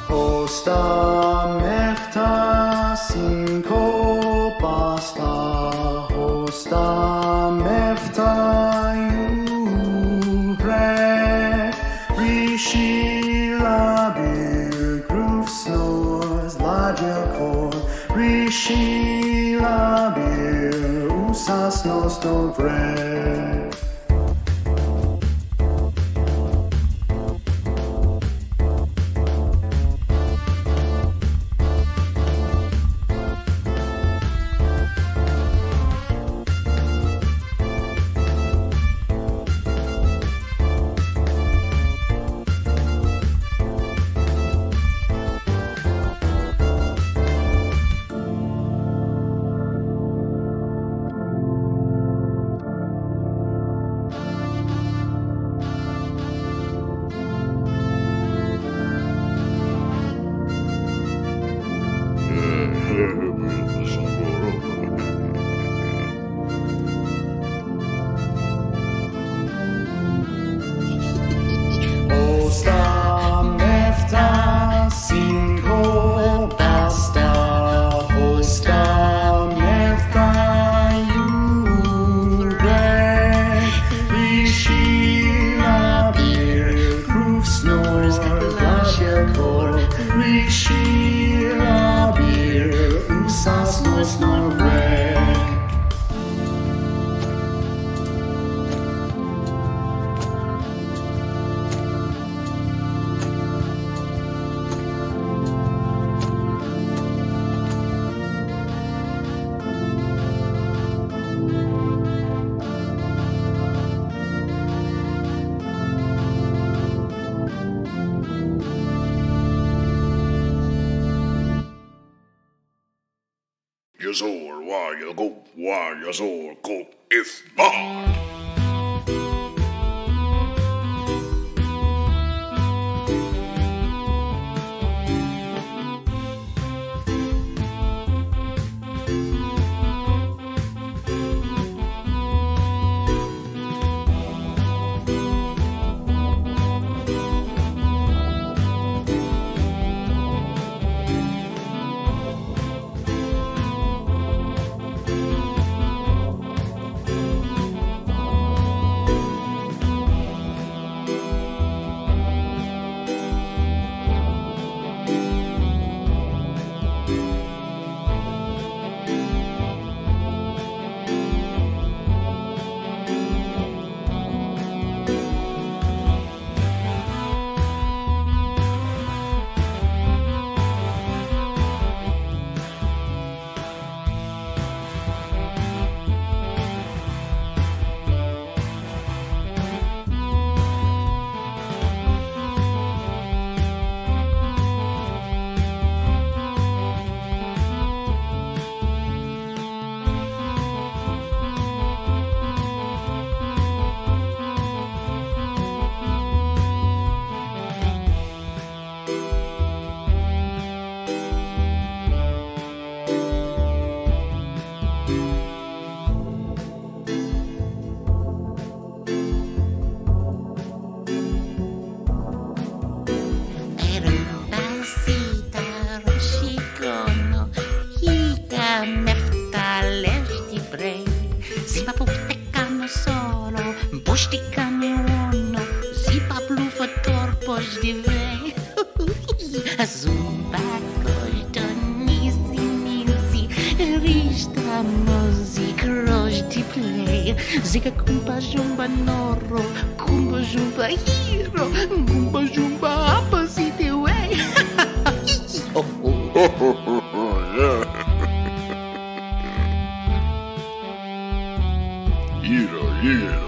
Hosta mefta cinco pasta, hosta mefta uvre, rishi labir, groove snores, ladiakor, rishi labir, usas nos dovre. Hosta mefta cinco pasta, hosta mefta uvre, rishi labir, groove snores, ladiakor, rishi labir, usas nos norbrek. Yazor, why Yazor, go, if not. Zumba nisi nisi Rista music rosti play Zika kumba jumba noro Kumba jumba hero Kumba jumba opposite way Yeah. Hero.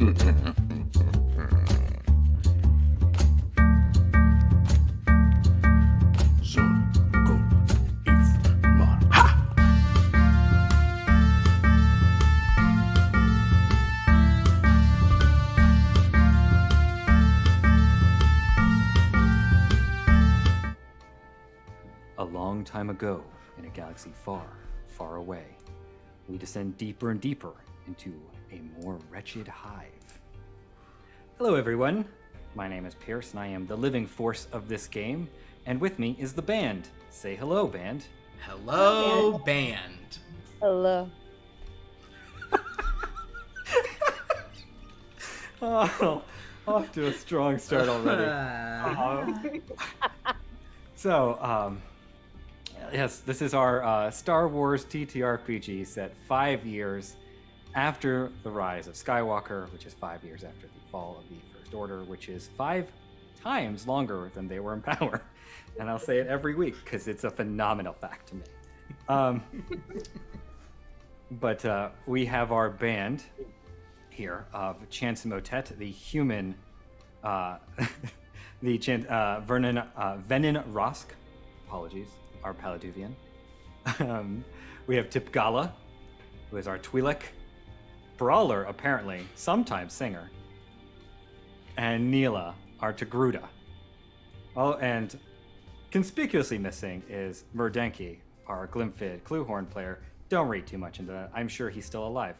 A long time ago, in a galaxy far, far away, we descend deeper and deeper into a more wretched hive. Hello, everyone. My name is Pierce, and I am the living force of this game. And with me is the band. Say hello, band. Hello, band. Hello. Oh, off to a strong start already. Yes, this is our Star Wars TTRPG set 5 years after the rise of Skywalker, which is 5 years after the fall of the First Order, which is 5 times longer than they were in power. And I'll say it every week because it's a phenomenal fact to me. But we have our band here of Chance Motet, the human, Venin Rosk, apologies, our Paladuvian. We have Tip Gala, who is our Twi'lek, brawler apparently, sometimes singer, and Neela, our Togruta. Oh, and conspicuously missing is Murdenki, our Glimfid Cluehorn player. Don't read too much into that. I'm sure he's still alive.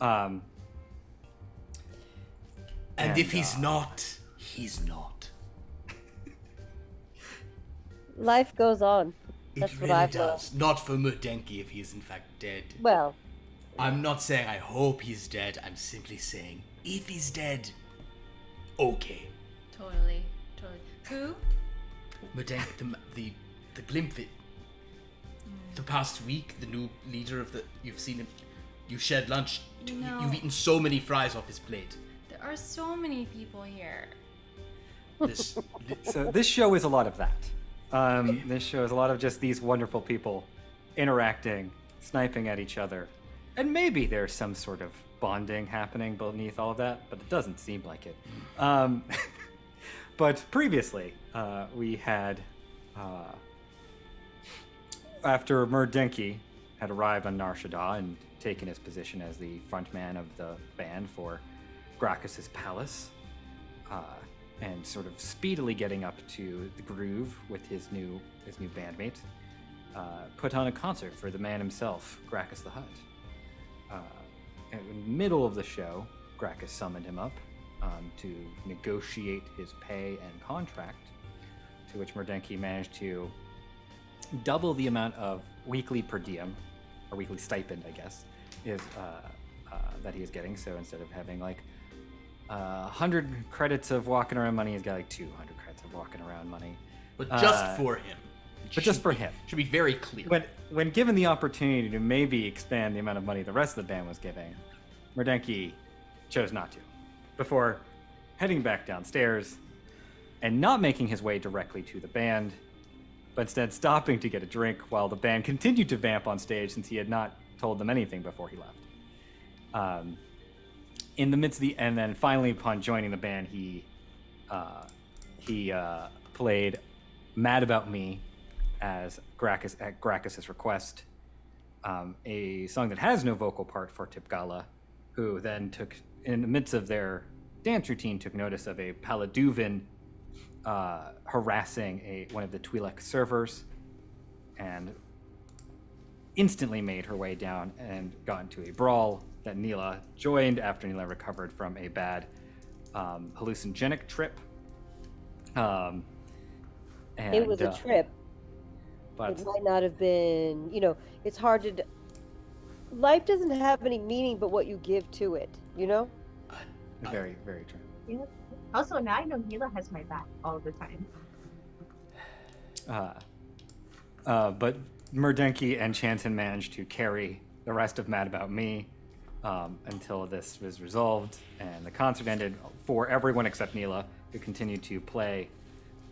And if he's not, he's not. Life goes on. It That's what really I've does. Not for Murdenki if he is in fact dead. Well, I'm not saying I hope he's dead. I'm simply saying if he's dead, okay. Totally. Who? Murdenki, the Glimfit. The past week, the new leader of the... You've seen him. You shared lunch. No. You've eaten so many fries off his plate. There are so many people here. So this show is a lot of that. This show is a lot of just these wonderful people interacting, sniping at each other. And maybe there's some sort of bonding happening beneath all of that, but it doesn't seem like it. But previously, we had... after Murdenki had arrived on Nar Shaddaa and taken his position as the frontman of the band for Gracchus's palace, and sort of speedily getting up to the groove with his new bandmate, put on a concert for the man himself, Gracchus the Hutt. In the middle of the show, Gracchus summoned him up to negotiate his pay and contract, to which Murdenki managed to double the amount of weekly per diem, or weekly stipend, I guess, that he is getting. So instead of having like 100 credits of walking around money, he's got like 200 credits of walking around money. But just for him. Just for him. Should be very clear. When given the opportunity to maybe expand the amount of money the rest of the band was giving, Murdenki chose not to. Before heading back downstairs and not making his way directly to the band, but instead stopping to get a drink while the band continued to vamp on stage since he had not told them anything before he left. In the midst of and then finally upon joining the band, he played Mad About Me as Gracchus at Gracchus's request, a song that has no vocal part for Tip Gala, who then took, in the midst of their dance routine, took notice of a Paladuvan harassing one of the Twi'lek servers, and instantly made her way down and got into a brawl that Neela joined after Neela recovered from a bad hallucinogenic trip. it was a trip. But It might not have been, it's hard to... Life doesn't have any meaning but what you give to it, very, very true. Yeah. Also, now I know Neela has my back all the time. But Murdenki and Chanton managed to carry the rest of Mad About Me until this was resolved and the concert ended for everyone except Neela, who continued to play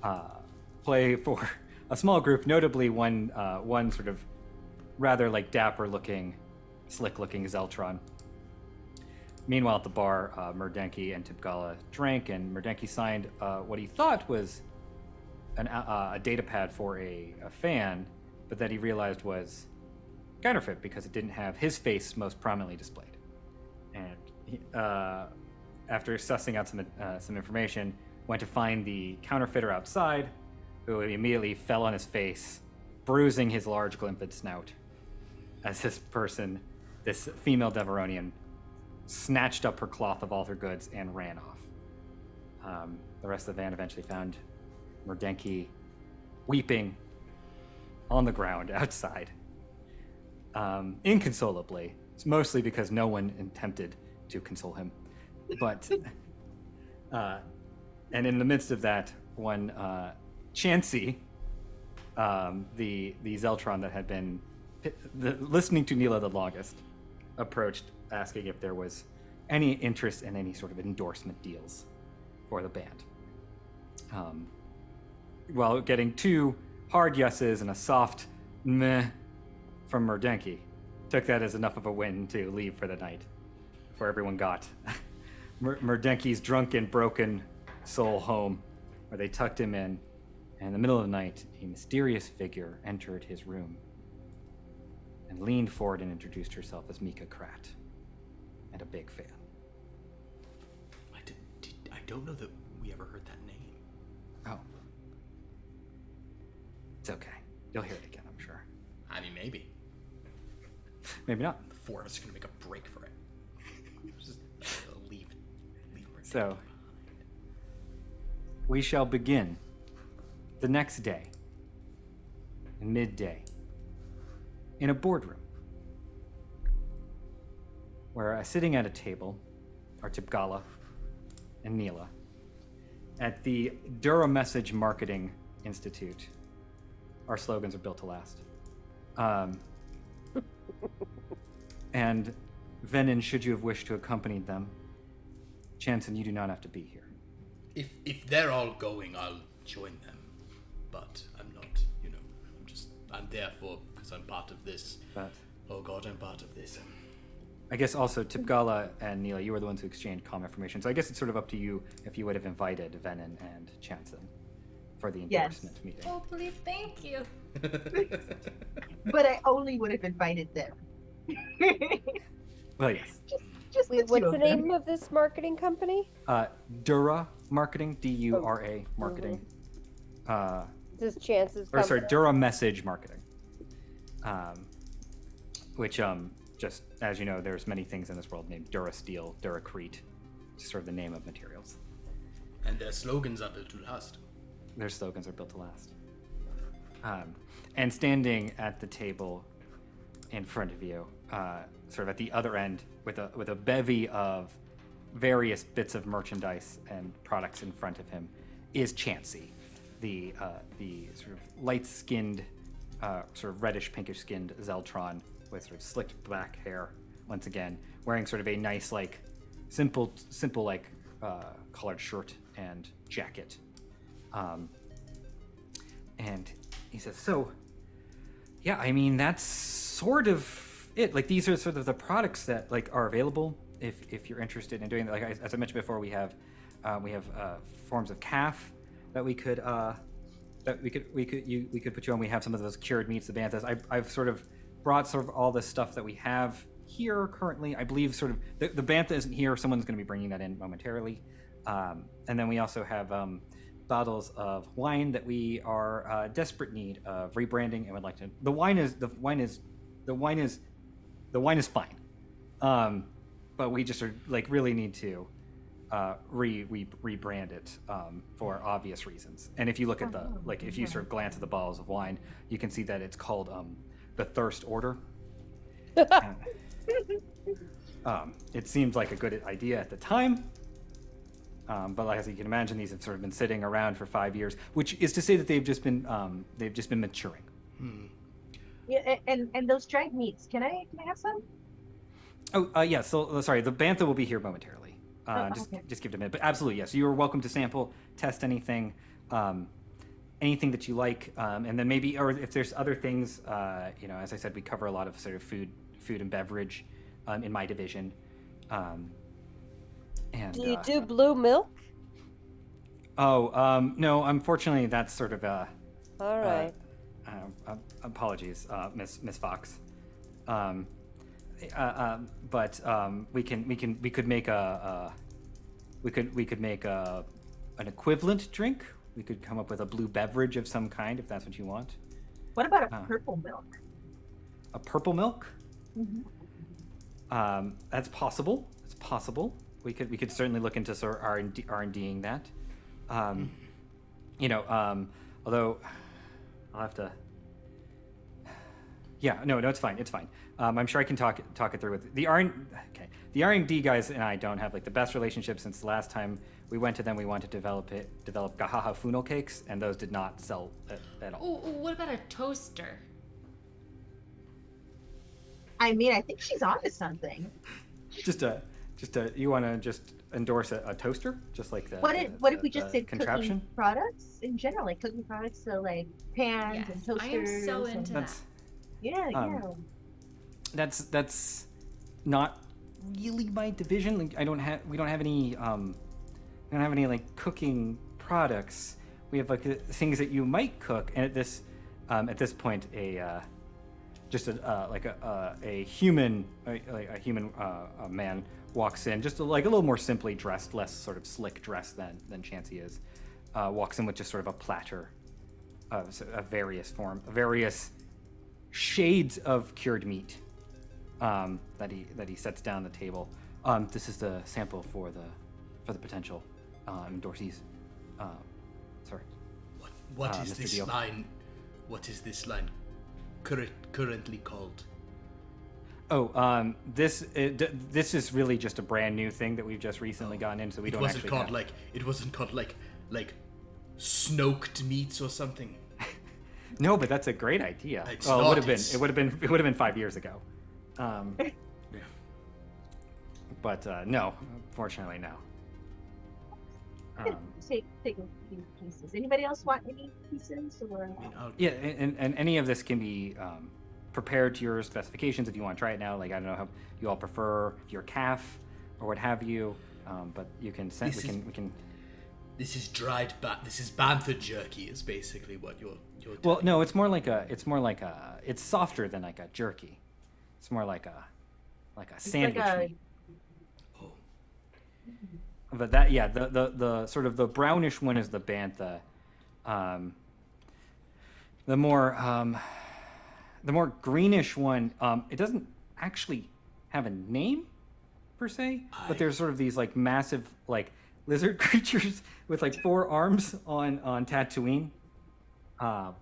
for a small group, notably one sort of rather like dapper-looking, slick-looking Zeltron. Meanwhile, at the bar, Merdenki and Tipgala drank, and Merdenki signed what he thought was a data pad for a fan, but that he realized was counterfeit because it didn't have his face most prominently displayed. And he, after sussing out some information, went to find the counterfeiter outside, who immediately fell on his face, bruising his large glimpid snout, as this female Deveronian, snatched up her cloth of all her goods and ran off. The rest of the van eventually found Merdenki weeping on the ground outside, inconsolably. It's mostly because no one attempted to console him. But, and in the midst of that, one Chansey, the Zeltron that had been listening to Neela the longest, approached asking if there was any interest in any sort of endorsement deals for the band. While getting 2 hard yeses and a soft meh from Merdenki, took that as enough of a win to leave for the night, before everyone got Merdenki's drunken, broken soul home, where they tucked him in, and in the middle of the night, a mysterious figure entered his room and leaned forward and introduced herself as Mika Krat, and a big fan. I don't know that we ever heard that name. Oh. It's okay. You'll hear it again, I'm sure. I mean, maybe. Maybe not. The 4 of us are going to make a break for it. Just leave Merdenki So, behind. we shall begin the next day, midday, in a boardroom, where sitting at a table are Tipgala and Neela at the Dura Message Marketing Institute. Our slogans are built to last. And Venin, should you have wished to accompany them, Chanson, you do not have to be here. If they're all going, I'll join them. But I'm not, I'm there because I'm part of this. But Oh god, I'm part of this. I guess also Tipgala and Neela, you were the ones who exchanged comm information. So I guess it's sort of up to you if you would have invited Venin and Chanson for the endorsement meeting. Oh, please, thank you. But I only would have invited them. Well, yes. Just Wait, the what's two the of them. name of this marketing company? Dura Marketing, D-U-R-A Marketing. This is Chance's Or sorry, company. Dura Message Marketing. Which, just as you know, there's many things in this world named Dura Steel, Duracrete, just sort of the name of materials. And their slogans are built to last. Their slogans are built to last. And standing at the table in front of you, sort of at the other end, with a bevy of various bits of merchandise and products in front of him, is Chansey, the sort of light-skinned, sort of reddish pinkish-skinned Zeltron with sort of slicked black hair. Once again, wearing sort of a nice, like, simple like collared shirt and jacket. And he says, "So, yeah, I mean, that's sort of it. Like, these are sort of the products that like are available if you're interested in doing that. Like, as I mentioned before, we have forms of calf that we could we could put you on. We have some of those cured meats, the banthas. I've sort of brought sort of all the stuff that we have here currently. I believe sort of the bantha isn't here. Someone's going to be bringing that in momentarily. And then we also have bottles of wine that we are desperate need of rebranding and would like to. The wine is fine, but we just are like really need to rebrand it for obvious reasons. And if you look at if you sort of glance at the bottles of wine, you can see that it's called the Thirst Order. It seemed like a good idea at the time. But like, as you can imagine, these have sort of been sitting around for 5 years, which is to say that they've just been maturing. Yeah, and those dried meats. Can I have some? Oh, yeah. So sorry, the bantha will be here momentarily. Okay. Just give it a minute. But absolutely, yes. You are welcome to sample, test anything, anything that you like, and then maybe, or if there's other things, as I said, we cover a lot of sort of food and beverage in my division. And Do you do blue milk? no, unfortunately, that's sort of a. All right. Apologies, Miss Fox. But we could make an equivalent drink. We could come up with a blue beverage of some kind if that's what you want. What about a purple milk? A purple milk? Mm-hmm. That's possible. It's possible. We could certainly look into sort of R&Ding that. Although I'll have to. Yeah, no, it's fine. It's fine. I'm sure I can talk it through with the Okay, the R&D guys and I don't have like the best relationship since the last time we went to them. We wanted to develop Gahaha funnel cakes, and those did not sell at all. Oh, what about a toaster? I mean, I think she's onto something. You want to just endorse a toaster, just like the. What if we just said contraption? cooking products in general, like cooking products, so like pans Yes, and toasters. I am so into that. Yeah. That's not really my division. Like, we don't have any like cooking products. We have like things that you might cook, and at this point, a human man walks in, just like a little more simply dressed, less sort of slick dressed than Chansey is. Walks in with just sort of a platter of various shades of cured meat that he sets down the table. This is the sample for the potential endorsees. Sorry. What is Mr. this Deal. line? What is this line currently called? This is really just a brand new thing that we've just recently gotten into. So we It don't wasn't actually called have... it wasn't called like smoked meats or something. No, but that's a great idea. It's Well, not, it it's- would have been 5 years ago. But no, unfortunately, no. Take a few pieces. Anybody else want any pieces or? I mean, Yeah, and any of this can be prepared to your specifications if you want to try it now. Like, I don't know how you all prefer your calf or what have you, but you can send. We can. This is this is bantha jerky. Is basically what you're. Well, no, it's it's softer than like a jerky. It's more like a sandwich meat. Oh. But that, yeah, the sort of the brownish one is the bantha. The more greenish one, it doesn't actually have a name per se, but there's sort of these like massive like lizard creatures with like 4 arms on Tatooine. No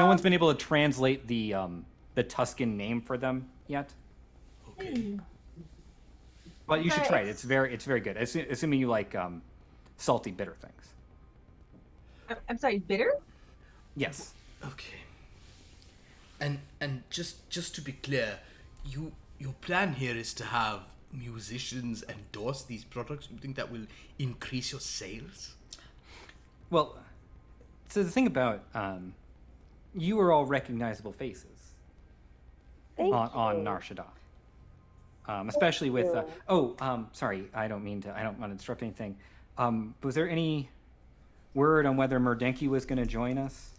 one's been able to translate the Tuscan name for them yet. Okay. But you should try it. It's very good. Assuming you like salty, bitter things. I'm sorry, bitter? Yes. Okay. And just to be clear, your plan here is to have musicians endorse these products. You think that will increase your sales? Well, so the thing about you are all recognizable faces on Nar Shaddaa. Especially with sorry, I don't want to disrupt anything. Was there any word on whether Merdenki was going to join us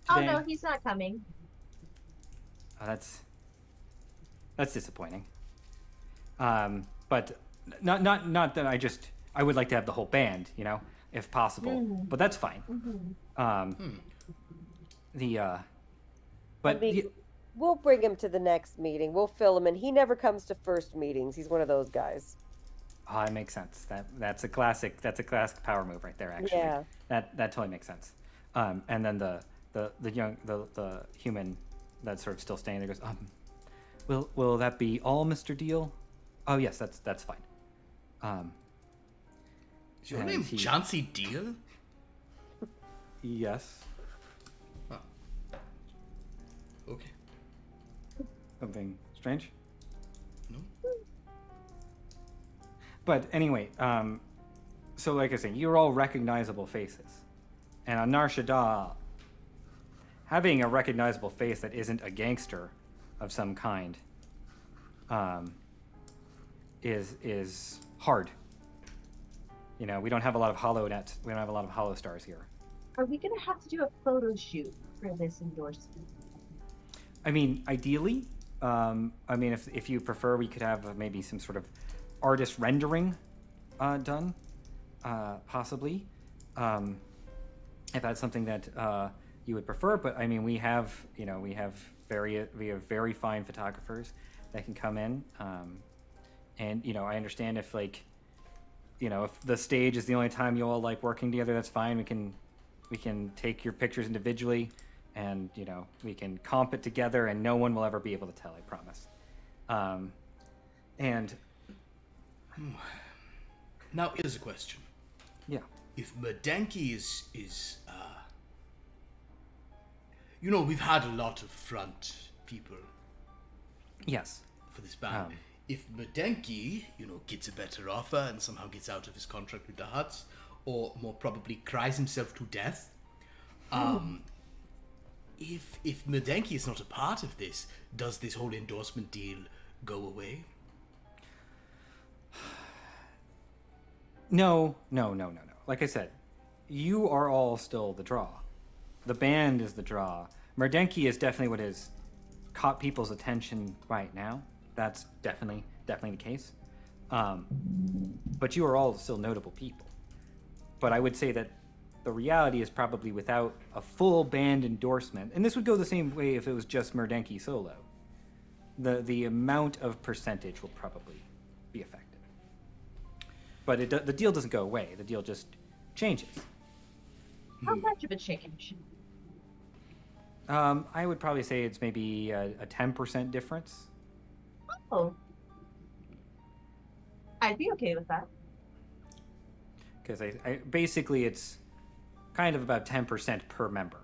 today? Oh no, he's not coming. Oh, that's disappointing. But not that I would like to have the whole band, if possible. But that's fine. We'll bring him to the next meeting. We'll fill him in. He never comes to first meetings. He's one of those guys. Oh, that makes sense. That's a classic power move right there. Actually, Yeah. That totally makes sense. And then the human that's sort of still standing there goes, will that be all, Mr. Deal? Oh yes, that's fine. Is your And name he- Chauncey Deal? Yes. Okay. Something strange? No. But anyway, so like I said, you're all recognizable faces. And on Nar Shaddaa, having a recognizable face that isn't a gangster of some kind is hard. You know, we don't have a lot of hollow nets. We don't have a lot of hollow stars here. Are we gonna have to do a photo shoot for this endorsement? I mean, ideally, I mean, if you prefer, we could have maybe some sort of artist rendering done, possibly, if that's something that you would prefer. But I mean, we have very fine photographers that can come in, and you know, I understand if like, you know, if the stage is the only time you all like working together, that's fine. We can take your pictures individually, and you know, we can comp it together, and no one will ever be able to tell. I promise. And now here's a question. yeah, If Merdenki is you know, we've had a lot of front people yes, for this band. If Merdenki, you know, gets a better offer and somehow gets out of his contract with the Huts, or more probably cries himself to death, if Merdenki is not a part of this, does this whole endorsement deal go away? No. Like I said, you are all still the draw. The band is the draw. Merdenki is definitely what has caught people's attention right now. That's definitely the case. But you are all still notable people. But I would say that the reality is probably without a full band endorsement, and this would go the same way if it was just Merdenki solo, the amount of percentage will probably be affected. But the deal doesn't go away. The deal just changes. How much of a change? I would probably say it's maybe a 10% difference. Oh. I'd be okay with that. Because I basically it's kind of about 10% per member.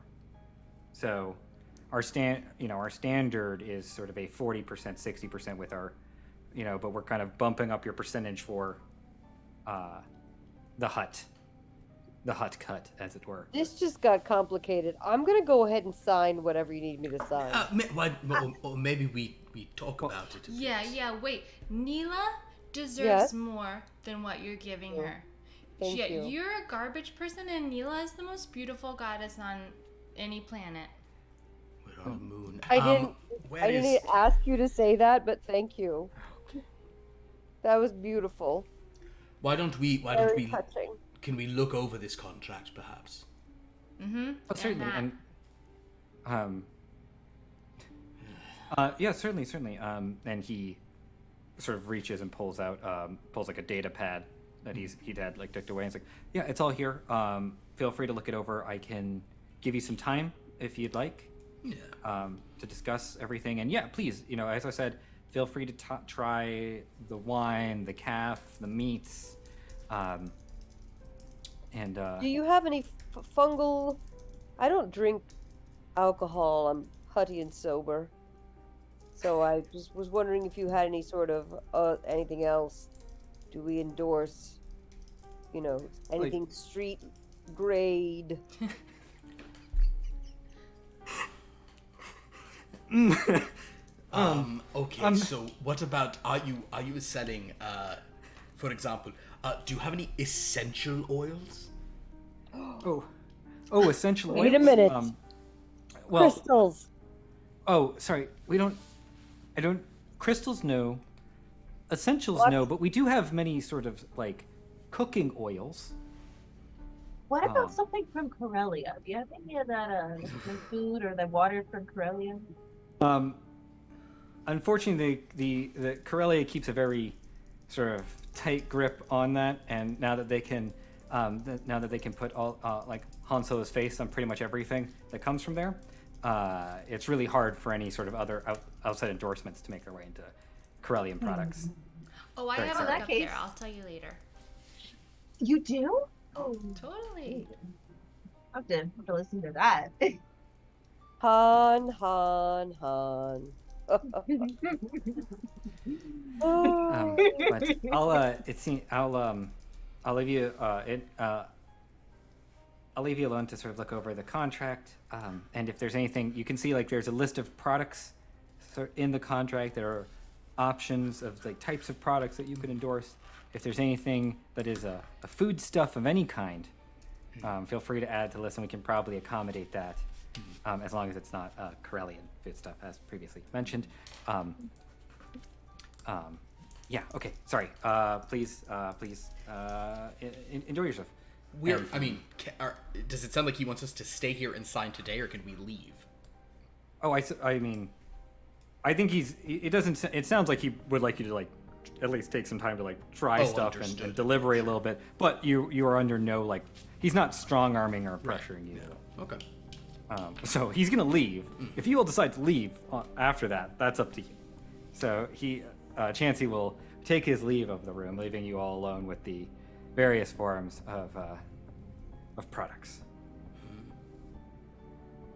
So our standard is sort of a 40%, 60% with our, you know, but we're kind of bumping up your percentage for the hut cut, as it were. This just got complicated. I'm gonna go ahead and sign whatever you need me to sign. Or maybe we talk about it. Yeah, wait. Neela deserves Yes? more than what you're giving her. Thank you. You're a garbage person, and Neela is the most beautiful goddess on any planet. We're on the moon. I where didn't ask you to say that, but thank you. That was beautiful. Why don't we Very touching. can we look over this contract perhaps? Mm-hmm. Oh, certainly, and yeah, certainly. And he sort of reaches and pulls like a data pad that he'd had like tucked away. And it's like, yeah, it's all here. Feel free to look it over. I can give you some time if you'd like, to discuss everything. And yeah, please, you know, as I said, feel free to try the wine, the calf, the meats, and Do you have any fungal? I don't drink alcohol. I'm hutty and sober. So I just was wondering if you had any sort of anything else. Do we endorse, you know, anything street grade? Okay, so what about are you selling for example, do you have any essential oils? Essential oils. Wait a minute. Well, Crystals. oh, sorry. I don't crystals, no. Essentials, no, but we do have many sort of like cooking oils. What about something from Corellia? Do you have any of that the food or the water from Corellia? Unfortunately, the Corellia keeps a very sort of tight grip on that, and now that they can put all like Han Solo's face on pretty much everything that comes from there, it's really hard for any sort of other outside endorsements to make their way into Corellian products. Oh, I Very have sorry. a that up case- there. I'll tell you later. You do? Oh, Totally. I have to listen to that. Han. But I'll leave you I'll leave you alone to sort of look over the contract, and if there's anything you can see, like there's a list of products in the contract that are options of like types of products that you could endorse. If there's anything that is a food stuff of any kind, feel free to add to the list, and we can probably accommodate that, as long as it's not Corellian food stuff, as previously mentioned. Yeah. Okay. Sorry. Please enjoy yourself. Does it sound like he wants us to stay here and sign today, or can we leave? Oh, I mean, I think it doesn't. It sounds like he would like you to like at least take some time to like try stuff and deliberate a little bit. But you are under no like. He's not strong arming or pressuring you. Yeah. Okay. So he's gonna leave. If you all decide to leave after that, that's up to you. So Chansey will take his leave of the room, leaving you all alone with the various forms of products.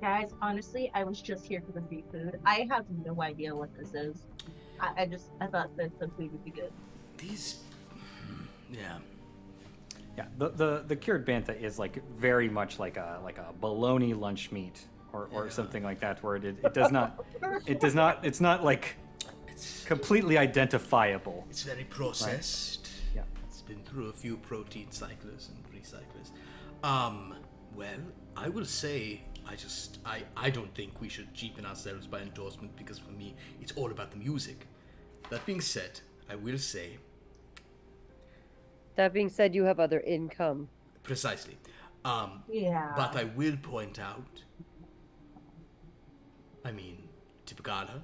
Guys, honestly, I was just here for the free food. I have no idea what this is. I thought that the food would be good. Yeah, the cured bantha is like very much like a bologna lunch meat or something like that, where it's not like completely identifiable. It's very processed. Right? Yeah, it's been through a few protein cyclers and recyclers. Well, I will say I don't think we should cheapen ourselves by endorsement, because for me it's all about the music. That being said, I will say. That being said, you have other income. Precisely. Yeah. But I will point out, Tipagala,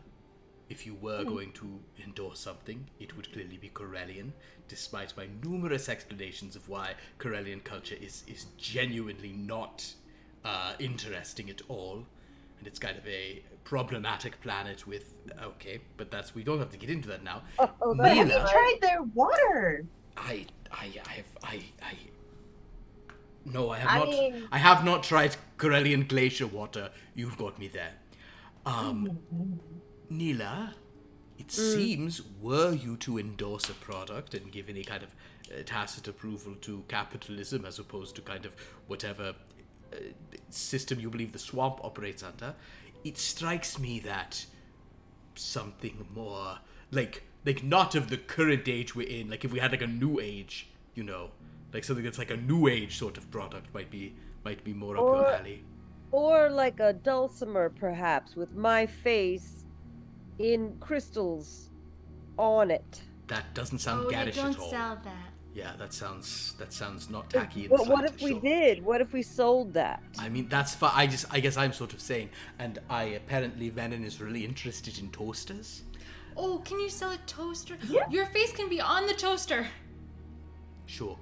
if you were going to endorse something, it would clearly be Corellian, despite my numerous explanations of why Corellian culture is genuinely not interesting at all. And it's kind of a problematic planet with... Okay, but we don't have to get into that now. But have you tried their water? No, I have not. I have not tried Corellian glacier water. You've got me there. Neela, it seems, were you to endorse a product and give any kind of tacit approval to capitalism, as opposed to kind of whatever system you believe the swamp operates under, it strikes me that something more like not of the current age we're in. Like if we had like a new age, like something that's like a new age sort of product might be more up your alley. Or like a dulcimer, perhaps, with my face in crystals on it. That doesn't sound gaddish at all. Don't sell that. Yeah, that sounds not tacky. But what if we did? What if we sold that? I mean, that's fine. I guess I'm sort of saying, and apparently Venom is really interested in toasters. Oh, can you sell a toaster? Yeah. Your face can be on the toaster. Sure,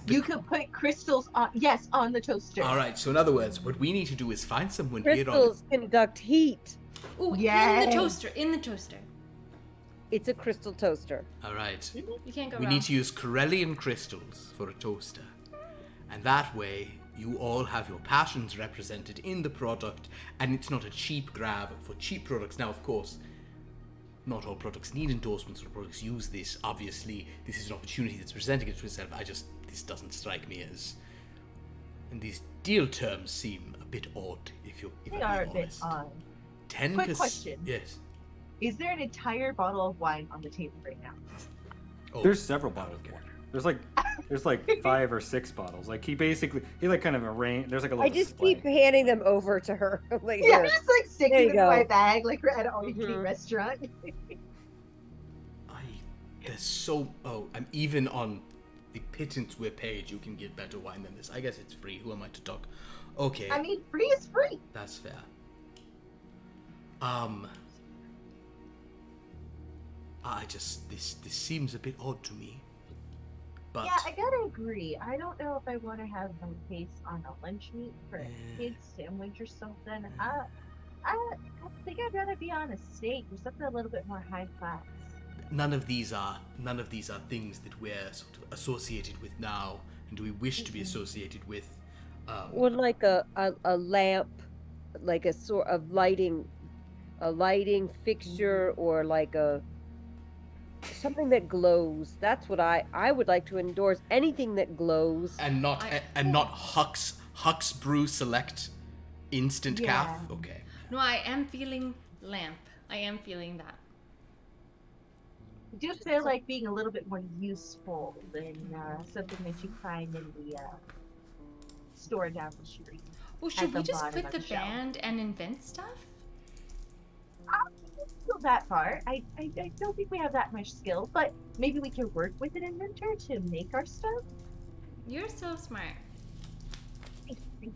you could put crystals on the toaster. All right. So in other words, what we need to do is find someone crystals conduct heat. Oh, in the toaster. In the toaster. It's a crystal toaster. All right. You can't go wrong. We need to use Corellian crystals for a toaster, and that way you all have your passions represented in the product, and it's not a cheap grab for cheap products. Now, of course, not all products need endorsements, or products use this. Obviously, this is an opportunity that's presenting it to itself. This doesn't strike me as, and these deal terms seem a bit odd. They are a bit odd. 10%. Quick question. Yes. Is there an entire bottle of wine on the table right now? Oh, there's several bottles of water. There's like 5 or 6 bottles. Like he like kind of arranged. There's like a little I just display. keep handing them over to her. Like, yeah, I'm just like sticking them in my bag, like we're at an all-you-can-eat restaurant. I'm even on the pittance we're paid. You can get better wine than this. I guess it's free. Who am I to talk? Okay. I mean, free is free. That's fair. This seems a bit odd to me. But yeah, I gotta agree. I don't know if I want to have my face on a lunch meat for a kid's sandwich or something. I think I'd rather be on a steak or something a little bit more high class. None of these are things that we're sort of associated with now, and do we wish to be associated with. Or like a lamp, like a sort of lighting fixture, or like something that glows. That's what I would like to endorse. Anything that glows. And not Huck's Brew Select Instant Calf. Okay. No, I am feeling lamp. I am feeling that. I do feel like being a little bit more useful than something that you find in the store down the street. Oh, at should we the just bottom quit of the the shelf. band and invent stuff? Go that far. I don't think we have that much skill, but maybe we can work with an inventor to make our stuff. You're so smart. Thank you.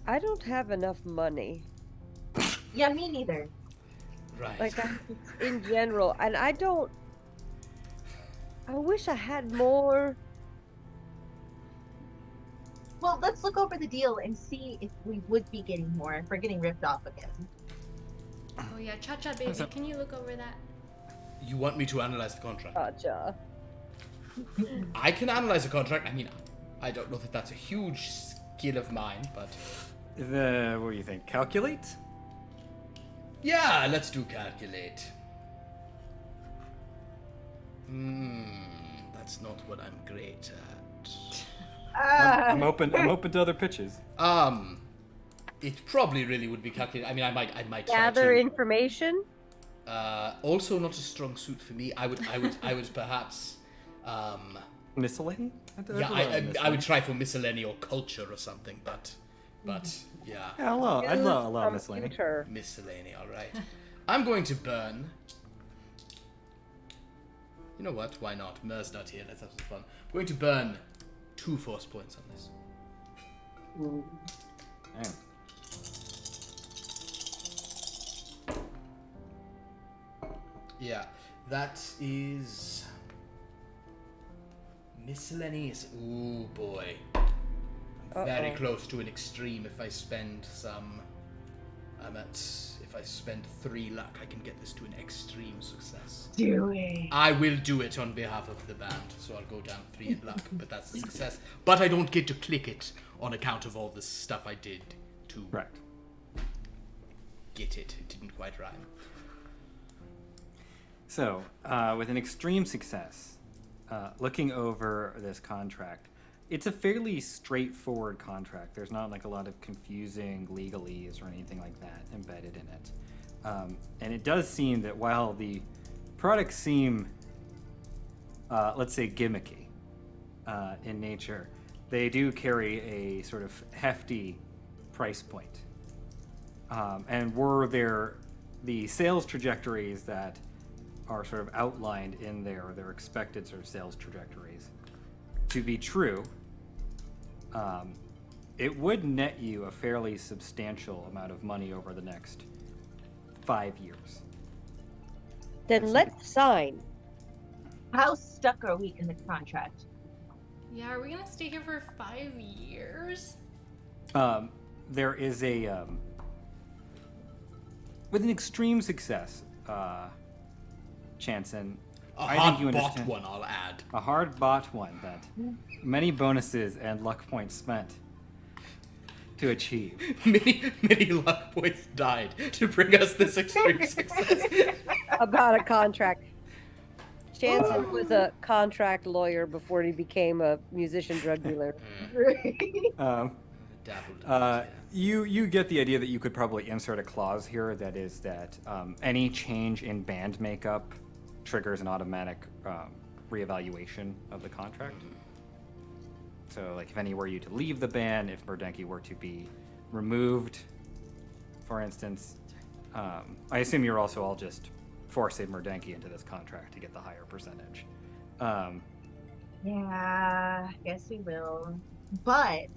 I don't have enough money. Yeah, me neither. Right. Like, in general. And I don't... I wish I had more... Well, let's look over the deal and see if we would be getting more if we're getting ripped off again. Oh yeah, Cha-Cha baby, can you look over that? You want me to analyze the contract? Gotcha. I can analyze a contract. I mean, I don't know that that's a huge skill of mine, but What do you think? Calculate? yeah, let's do calculate. That's not what I'm great at. I'm open to other pitches. It probably really would be calculate. I mean, I might try Gather to. information? Also, not a strong suit for me. I would perhaps. Miscellany? Yeah, I would try for miscellany or culture or something, but yeah. Yeah, I'd love miscellany. Computer. Miscellany, all right. I'm going to burn. You know what? Why not? Mer's not here. Let's have some fun. I'm going to burn 2 force points on this. Damn. Yeah, that is miscellaneous. Ooh boy, I'm very close to an extreme. If I spend some, if I spend 3 luck, I can get this to an extreme success. Do it. I will do it on behalf of the band, so I'll go down 3 in luck, but that's a success. But I don't get to click it on account of all the stuff I did to get it. It didn't quite rhyme. So, with an extreme success, looking over this contract, it's a fairly straightforward contract. There's not like a lot of confusing legalese or anything like that embedded in it. And it does seem that while the products seem, let's say, gimmicky in nature, they do carry a sort of hefty price point. And were there the sales trajectories that are sort of outlined in their expected sort of sales trajectories to be true, it would net you a fairly substantial amount of money over the next 5 years. Then let's sign. How stuck are we in the contract? Yeah, are we gonna stay here for 5 years? There is a with an extreme success, Chanson. A hard bought one, I'll add. A hard bought one that many bonuses and luck points spent to achieve. Many luck points died to bring us this extreme success. About a contract. Jansen was a contract lawyer before he became a musician drug dealer. You get the idea that you could probably insert a clause here that is that any change in band makeup triggers an automatic reevaluation of the contract. So, like, if any were you to leave the band, if Merdenki were to be removed, for instance, I assume you're also all just forcing Merdenki into this contract to get the higher percentage. Yeah, guess we will. But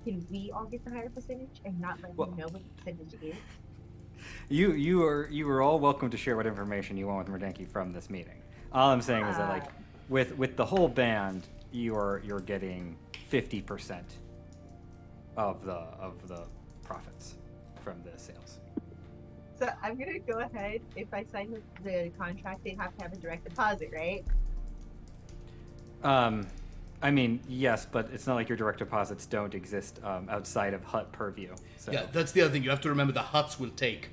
can we all get the higher percentage and not let them know what the percentage is? You are all welcome to share what information you want with Merdenki from this meeting. All I'm saying is that, like, with the whole band, you're getting 50% of the profits from the sales. So I'm gonna go ahead. If I sign the contract, they have to have a direct deposit, right? I mean, yes, but it's not like your direct deposits don't exist outside of hut purview. So. Yeah, that's the other thing. You have to remember the huts will take.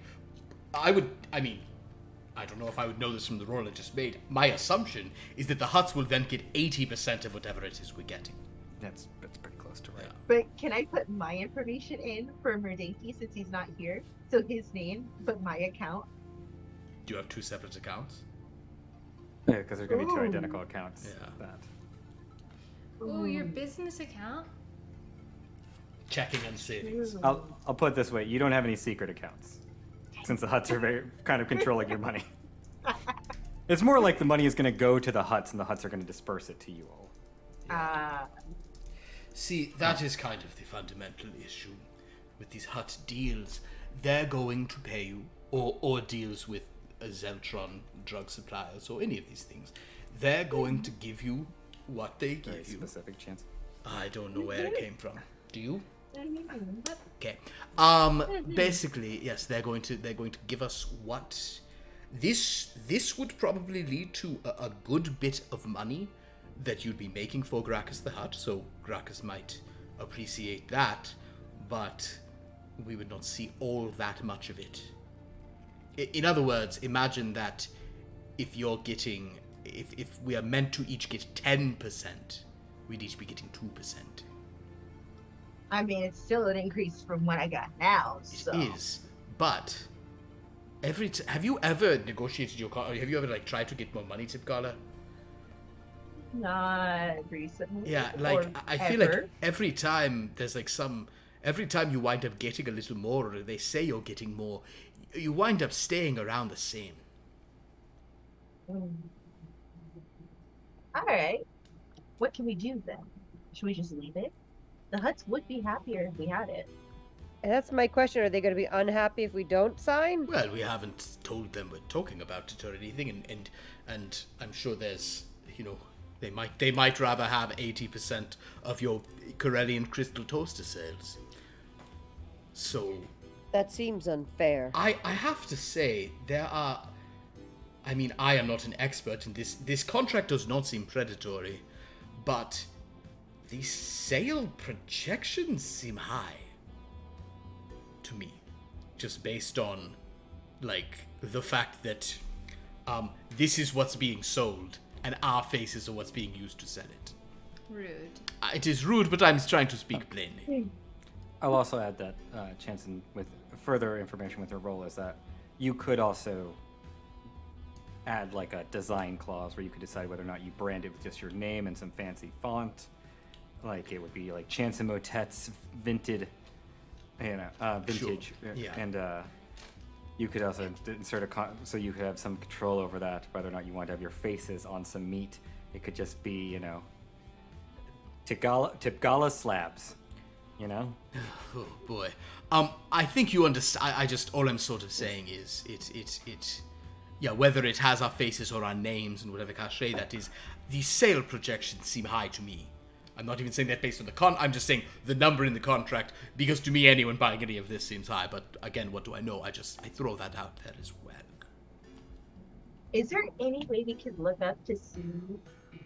I don't know if I would know this from the roll I just made. My assumption is that the huts will then get 80% of whatever it is we're getting. That's pretty close to right. Yeah. But can I put my information in for Merdenki since he's not here? So his name, but my account. Do you have 2 separate accounts? Yeah, because there's gonna be two Ooh. identical accounts. Yeah. That. Ooh, your business account? Checking and savings. I'll put it this way: you don't have any secret accounts, since the huts are very kind of controlling your money. It's more like the money is gonna go to the huts, and the huts are gonna disperse it to you all. See, that is kind of the fundamental issue with these hut deals. They're going to pay you, or deals with a Zeltron drug suppliers, or any of these things. They're going to give you what they Very give you. specific chance. I don't know where it came from. Do you? Mm-hmm. Okay. Basically, yes, they're going to give us what this would probably lead to a good bit of money that you'd be making for Gracchus the Hut, so Gracchus might appreciate that, but we would not see all that much of it. In other words, imagine that if you're getting, if we are meant to each get 10%, we'd each be getting 2%. I mean, it's still an increase from what I got now. So. It is, but have you ever negotiated your car? Have you ever tried to get more money, Tipgala? Not recently. Yeah, or I feel like ever. every time there's every time you wind up getting a little more, or they say you're getting more, you wind up staying around the same. Mm. All right. What can we do then? Should we just leave it? The huts would be happier if we had it. And that's my question. Are they going to be unhappy if we don't sign? Well, we haven't told them we're talking about it or anything, and I'm sure there's, they might rather have 80% of your Corellian crystal toaster sales. So That seems unfair. I have to say, I mean, I am not an expert in this. This contract does not seem predatory, but the sale projections seem high to me, just based on, the fact that this is what's being sold, and our faces are what's being used to sell it. Rude. It is rude, but I'm trying to speak plainly. I'll also add that Chanson, with further information with her role, is that you could also add a design clause where you could decide whether or not you brand it with just your name and some fancy font. It would be Chanson Motet's vintage. Sure. Yeah. And you could also insert so you could have some control over that, whether or not you want to have your faces on some meat. It could just be, Tipgala slabs, Oh boy. I think you understand. All I'm sort of saying is whether it has our faces or our names and whatever cachet that is, the sale projections seem high to me. I'm not even saying that based on the I'm just saying the number in the contract, because to me anyone buying any of this seems high, but again, what do I know? I throw that out there as well. Is there any way we could look up to see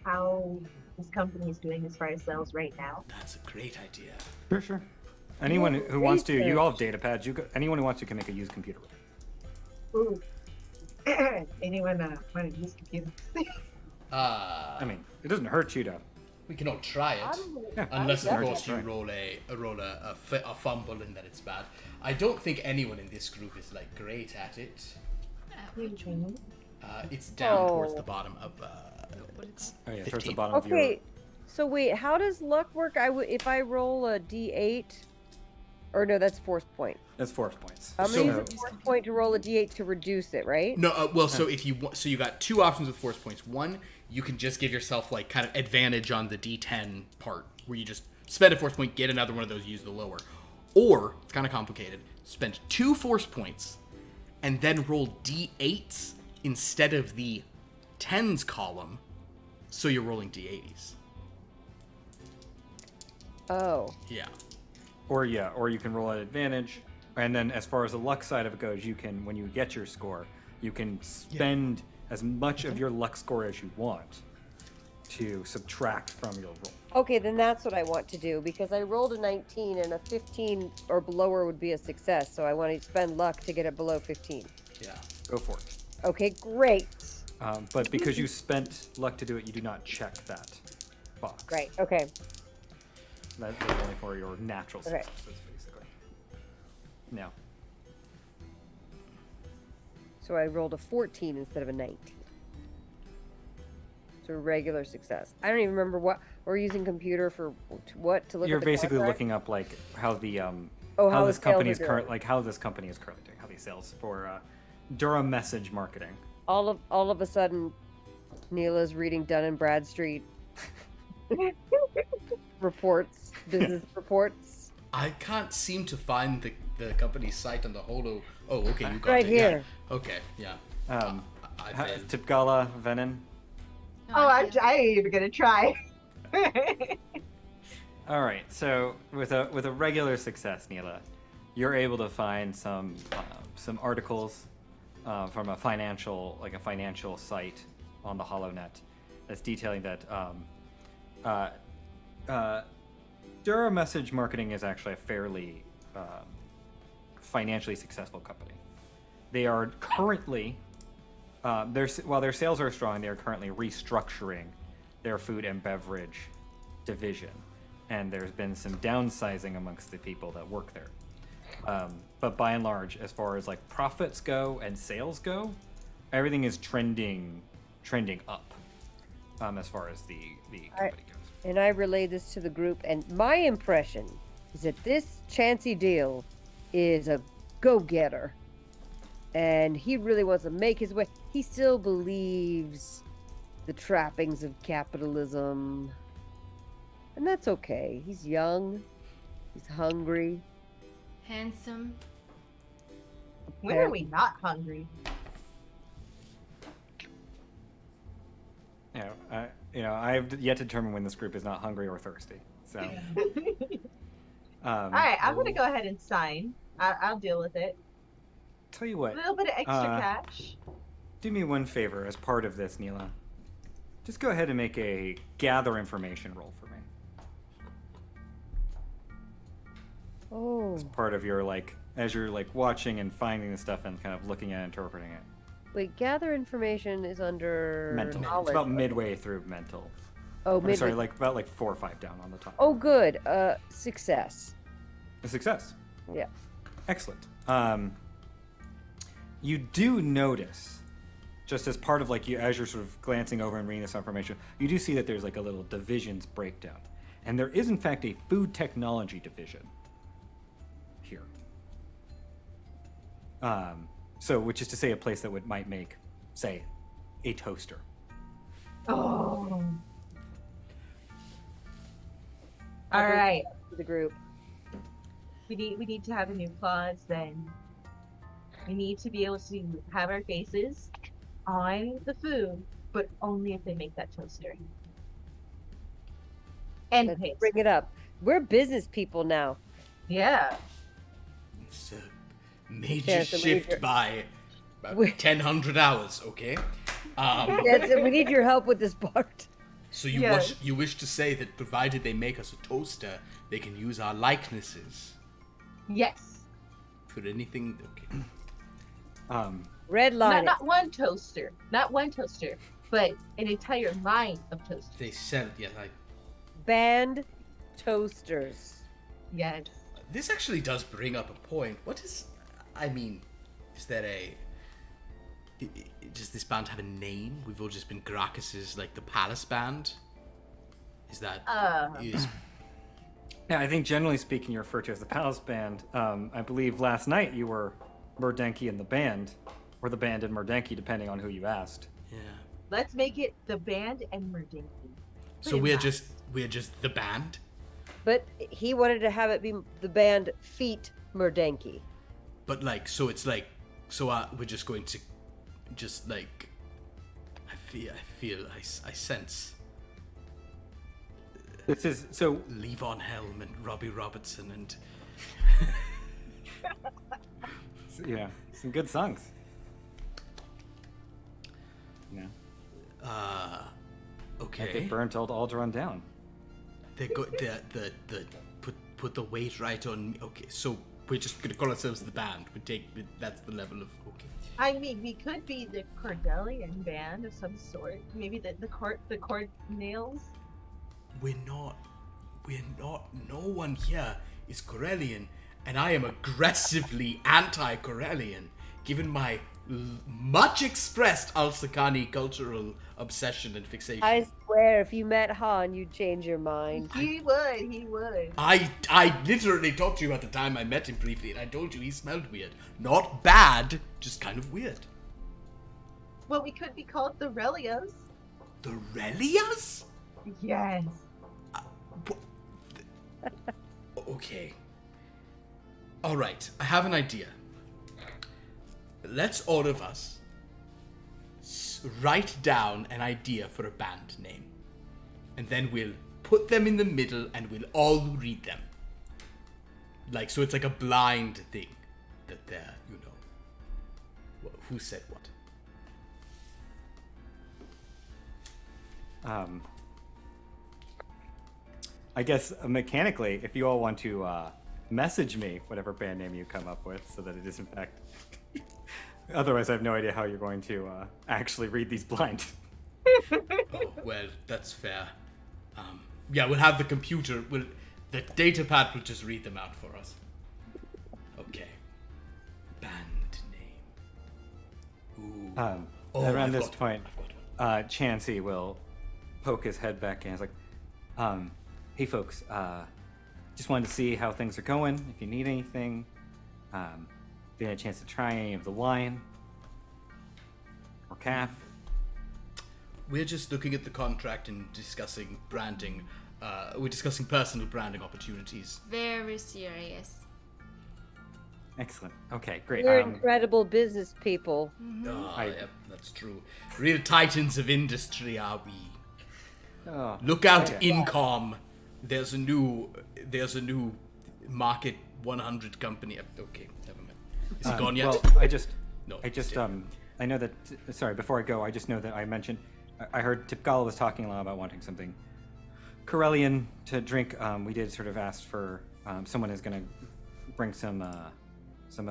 how this company is doing as far as sales right now? That's a great idea. Sure. Anyone who wants to, you all have data pads. Anyone who wants to can make a used computer. Ooh. Anyone want to use computers? I mean, it doesn't hurt you to. We can all try it, unless of course you roll a fumble and then it's bad. I don't think anyone in this group is great at it. It's down towards the bottom of. It's Oh yeah, 15. towards the bottom of your. Okay, so wait, how does luck work? If I roll a d8, or no, that's force point. That's force points. How many is a force point to roll a d8 to reduce it, right? No, well, so if you so you got two options with force points. One, you can just give yourself kind of advantage on the d10 part, where you just spend a force point, get another one of those, use the lower. Or it's kind of complicated. Spend 2 force points, and then roll d8s instead of the 10s column, so you're rolling d80s. Oh. Yeah. Or you can roll at advantage, and then as far as the luck side of it goes, you can, when you get your score, you can spend as much of your luck score as you want to subtract from your roll. Okay, then that's what I want to do, because I rolled a 19 and a 15 or below would be a success, so I want to spend luck to get it below 15. Yeah. Go for it. Okay, great. But because you spent luck to do it, you do not check that box. Right, okay. That's only for your natural Okay. successes, basically. No. So I rolled a 14 instead of a 19. to a regular success. I don't even remember what we're using computer for. What to look You're at the basically contract? looking up like how the Oh, how how this the company sales is are current doing. like how this company is currently doing, how these sales for Durham Message Marketing. All of a sudden, Neela's reading Dun and Bradstreet reports, business reports. I can't seem to find the company's site on the Holo. Oh, okay, you got Right it. here. Yeah. Okay, yeah. I failed. Tipgala Venom. Oh, I ain't even gonna try. All right, so with a regular success, Neela, you're able to find some articles from a financial site on the HoloNet that's detailing that Durham Message Marketing is actually a fairly financially successful company. They are currently while their sales are strong, they are currently restructuring their food and beverage division, and there's been some downsizing amongst the people that work there. But by and large, as far as like profits go and sales go, everything is trending up as far as the company goes. And I relayed this to the group, and my impression is that this Chansey deal is a go-getter. And he really wants to make his way. He still believes the trappings of capitalism. And that's okay. He's young. He's hungry. Handsome. When are we not hungry? I've yet to determine when this group is not hungry or thirsty. So, All right, I'm gonna go ahead and sign. I'll deal with it. Tell you A what, little bit of extra cash. do me one favor as part of this, Neela. Just go ahead and make a gather information roll for me. Oh. As part of your as you're watching and finding the stuff and kind of looking at interpreting it. Wait, gather information is under Mental. knowledge. It's about midway through mental. Oh, Or, midway. sorry, about 4 or 5 down on the top. Oh, good. Success. A success. Yeah. Excellent. You do notice, just as part of as you're sort of glancing over and reading this information, you do see that there's a little divisions breakdown. And there is in fact a food technology division here. Which is to say a place that might make, say, a toaster. Oh. All right. To the group. We need to have a new clause then. We need to be able to have our faces on the food, but only if they make that toaster. And Let's paste. bring it up. We're business people now. Yeah. It's a major Yeah, so we need shift your- by about We- 1,000 hours, okay? That's it. We need your help with this part. So you Yes. wish to say that provided they make us a toaster, they can use our likenesses Yes. for anything. Okay. Red line. Not one toaster. Not one toaster, but an entire line of toasters. They sell. Yeah, Band toasters. Yes. this actually does bring up a point. What is? I mean, is there does this band have a name? We've all just been Gracchus's, the Palace Band. Is that? Is Yeah, I think generally speaking, you're referred to as the Palace Band. I believe last night you were Murdenki and the band, or the band and Murdenki, depending on who you asked. yeah. Let's make it the band and Merdinky. So we're just the band. But he wanted to have it be the band Feet Murdenki. But so it's we're just going to I sense This is so. Levon Helm and Robbie Robertson and Yeah, some good songs. Yeah, they okay. burnt Alderaan down. They go the put the weight right on me. Okay, so we're just gonna call ourselves the band. That's the level of okay. I mean, we could be the Cordelian band of some sort. Maybe the cord nails. We're not. No one here is Corellian, and I am aggressively anti-Corellian, given my much expressed Al-Sakani cultural obsession and fixation. I swear, if you met Han, you'd change your mind. He would. I literally talked to you at the time I met him briefly, and I told you he smelled weird. Not bad, just kind of weird. Well, we could be called the Relias. The Relias? Yes. Okay. Alright, I have an idea. Let's all of us write down an idea for a band name. And then we'll put them in the middle and we'll all read them. Like, so it's like a blind thing that they're, you know. Who said what? I guess mechanically, if you all want to message me whatever band name you come up with, so that it is in fact. Otherwise, I have no idea how you're going to actually read these blind. Oh, well, that's fair. Yeah, we'll have the computer. The data pad will just read them out for us. Okay. Band name. Ooh. Around I've this got point, one. Chansey will poke his head back in. He's like, hey folks, just wanted to see how things are going, if you need anything. If you had a chance to try any of the wine or calf. We're just looking at the contract and discussing branding. We're discussing personal branding opportunities. Very serious. Excellent. Okay, great. We're incredible business people. Yep, that's true. Real titans of industry are we. Look out, okay. Incom. There's a new Market 100 company. Okay, never mind. Is it gone yet? Well, No, I know that. Sorry, before I go, I just know that I mentioned. I heard Tipgala was talking a lot about wanting something Corellian to drink. We did sort of ask for someone is going to bring some of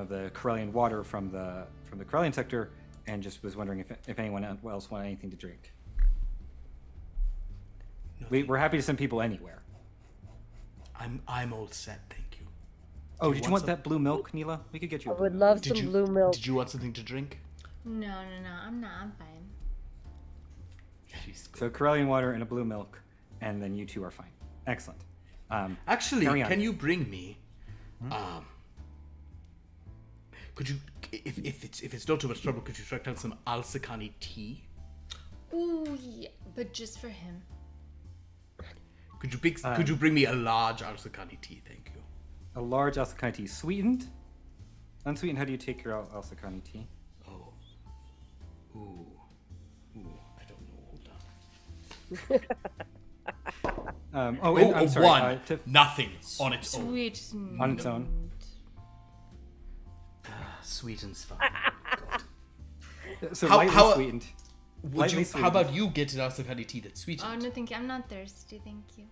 the Corellian water from the Corellian sector, and just was wondering if anyone else wanted anything to drink. We're happy to send people anywhere. I'm all set, thank you. Oh, did you want that blue milk, Neela? We could get you. I would love some blue milk. Did you want something to drink? No, I'm not. I'm fine. So Corellian water and a blue milk, and then you two are fine. Excellent. Actually, carry on. can you bring me? Could you, if it's not too much trouble, could you track down some Al-Sakani tea? Ooh, yeah, but just for him. Could you bring me a large Al-Sakani tea? Thank you. A large Al-Sakani tea, sweetened, unsweetened. How do you take your Al-Sakani tea? Oh, ooh, I don't know. Hold on. I'm sorry. One, nothing on its own. Sweet. On its own. Sweeten's fine. So How- lightly how- sweetened. How about you get an Al-Sakani tea that's sweetened? Oh, no, thank you. I'm not thirsty, thank you.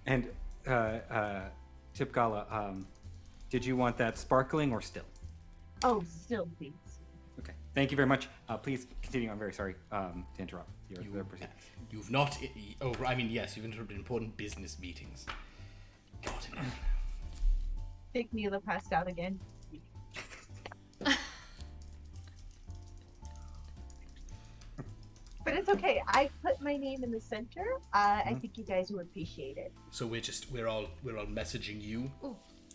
And Tipgala, did you want that sparkling or still? Oh, still, please. Okay. Thank you very much. Please continue. I'm very sorry to interrupt your proceedings. You've not. Oh, I mean, yes, you've interrupted important business meetings. God. I think Neela passed out again. But it's okay. I put my name in the center. I think you guys will appreciate it. So we're all messaging you.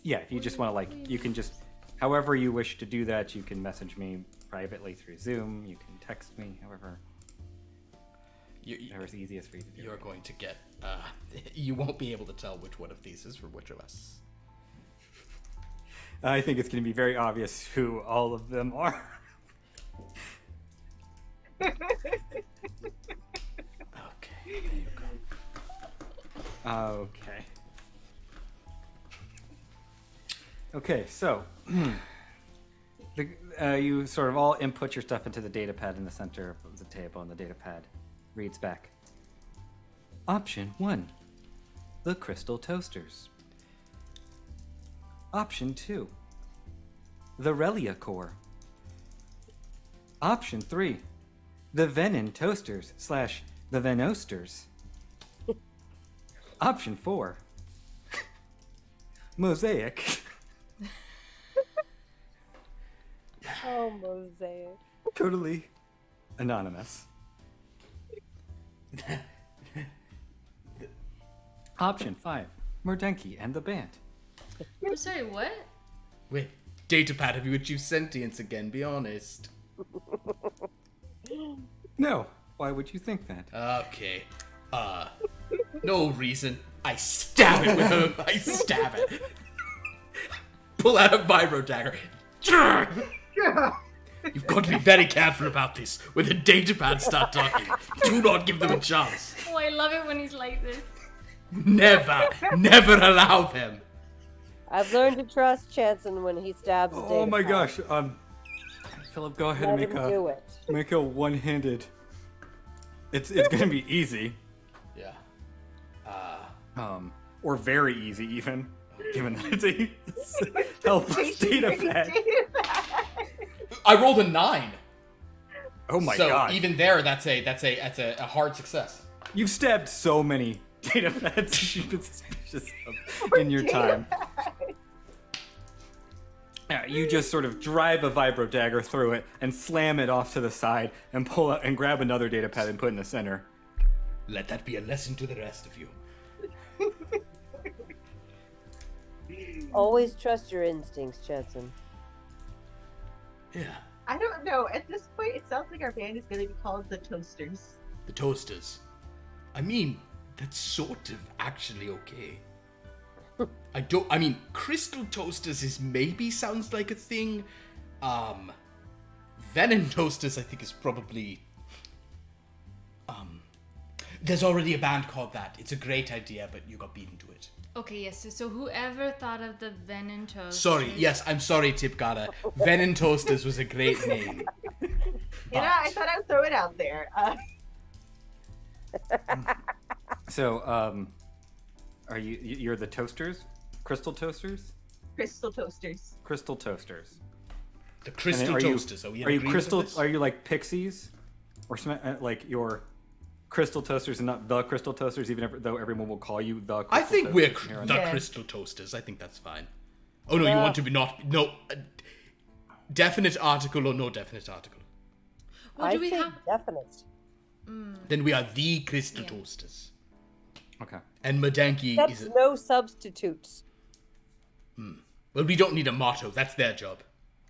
Yeah, if you just want to you can just, however you wish to do that, you can message me privately through Zoom. You can text me, however. Whatever's easiest for you to do. You're going to get. You won't be able to tell which one of these is for which of us. I think it's going to be very obvious who all of them are. Okay, there you go. Okay. Okay, so you sort of all input your stuff into the data pad in the center of the table, and the data pad reads back. Option 1, the crystal toasters. Option 2, the Relia core. Option 3, the Venin toasters / the Venosters. Option 4, Mosaic. Oh, Mosaic. Totally anonymous. Option 5. Mordenki and the band. I'm sorry, what? Wait, Datapad, have you achieved sentience again? Be honest. No. Why would you think that? Okay. No reason. I stab it with a. I stab it. Pull out a vibro dagger. You've got to be very careful about this. When the Datapad start talking, do not give them a chance. Oh, I love it when he's like this. Never allow them. I've learned to trust Chanson when he stabs a Oh my Datapad. gosh. Philip, go ahead Let and him do it. make a one-handed. It's gonna be easy. Yeah. Or very easy even, given that it's a helpless data pad. I rolled a 9. Oh my so god! even there, that's a hard success. You've stabbed so many data pads you've been suspicious of in your time. Yeah, you just sort of drive a vibro dagger through it and slam it off to the side and pull out and grab another data pad and put it in the center. Let that be a lesson to the rest of you. Always trust your instincts, Chanson. Yeah. I don't know. At this point, it sounds like our band is going to be called the Toasters. The Toasters. I mean, that's sort of actually okay. I mean, Crystal Toasters is maybe sounds like a thing. Venom Toasters, I think, is probably. There's already a band called that. It's a great idea, but you got beaten to it. Okay, yes. So whoever thought of the Venom Toast? Sorry, yes, I'm sorry, Tipgada. Venom Toasters was a great name. You know, I thought I'd throw it out there. So, are you're the Toasters? Crystal Toasters? Crystal Toasters. Crystal Toasters. The Crystal And then Toasters. Are we in Are you agreement crystal? with this? Are you like pixies, or like your Crystal Toasters and not the Crystal Toasters? Though everyone will call you the. Crystal I think Toasters we're from here on the out. Yeah. Crystal Toasters. I think that's fine. Oh no, you want to be not definite article or no definite article? Well, do I we think have? definite. Then we are the Crystal Toasters. Okay. And Madanki That's is. no substitutes. Well, we don't need a motto. That's their job.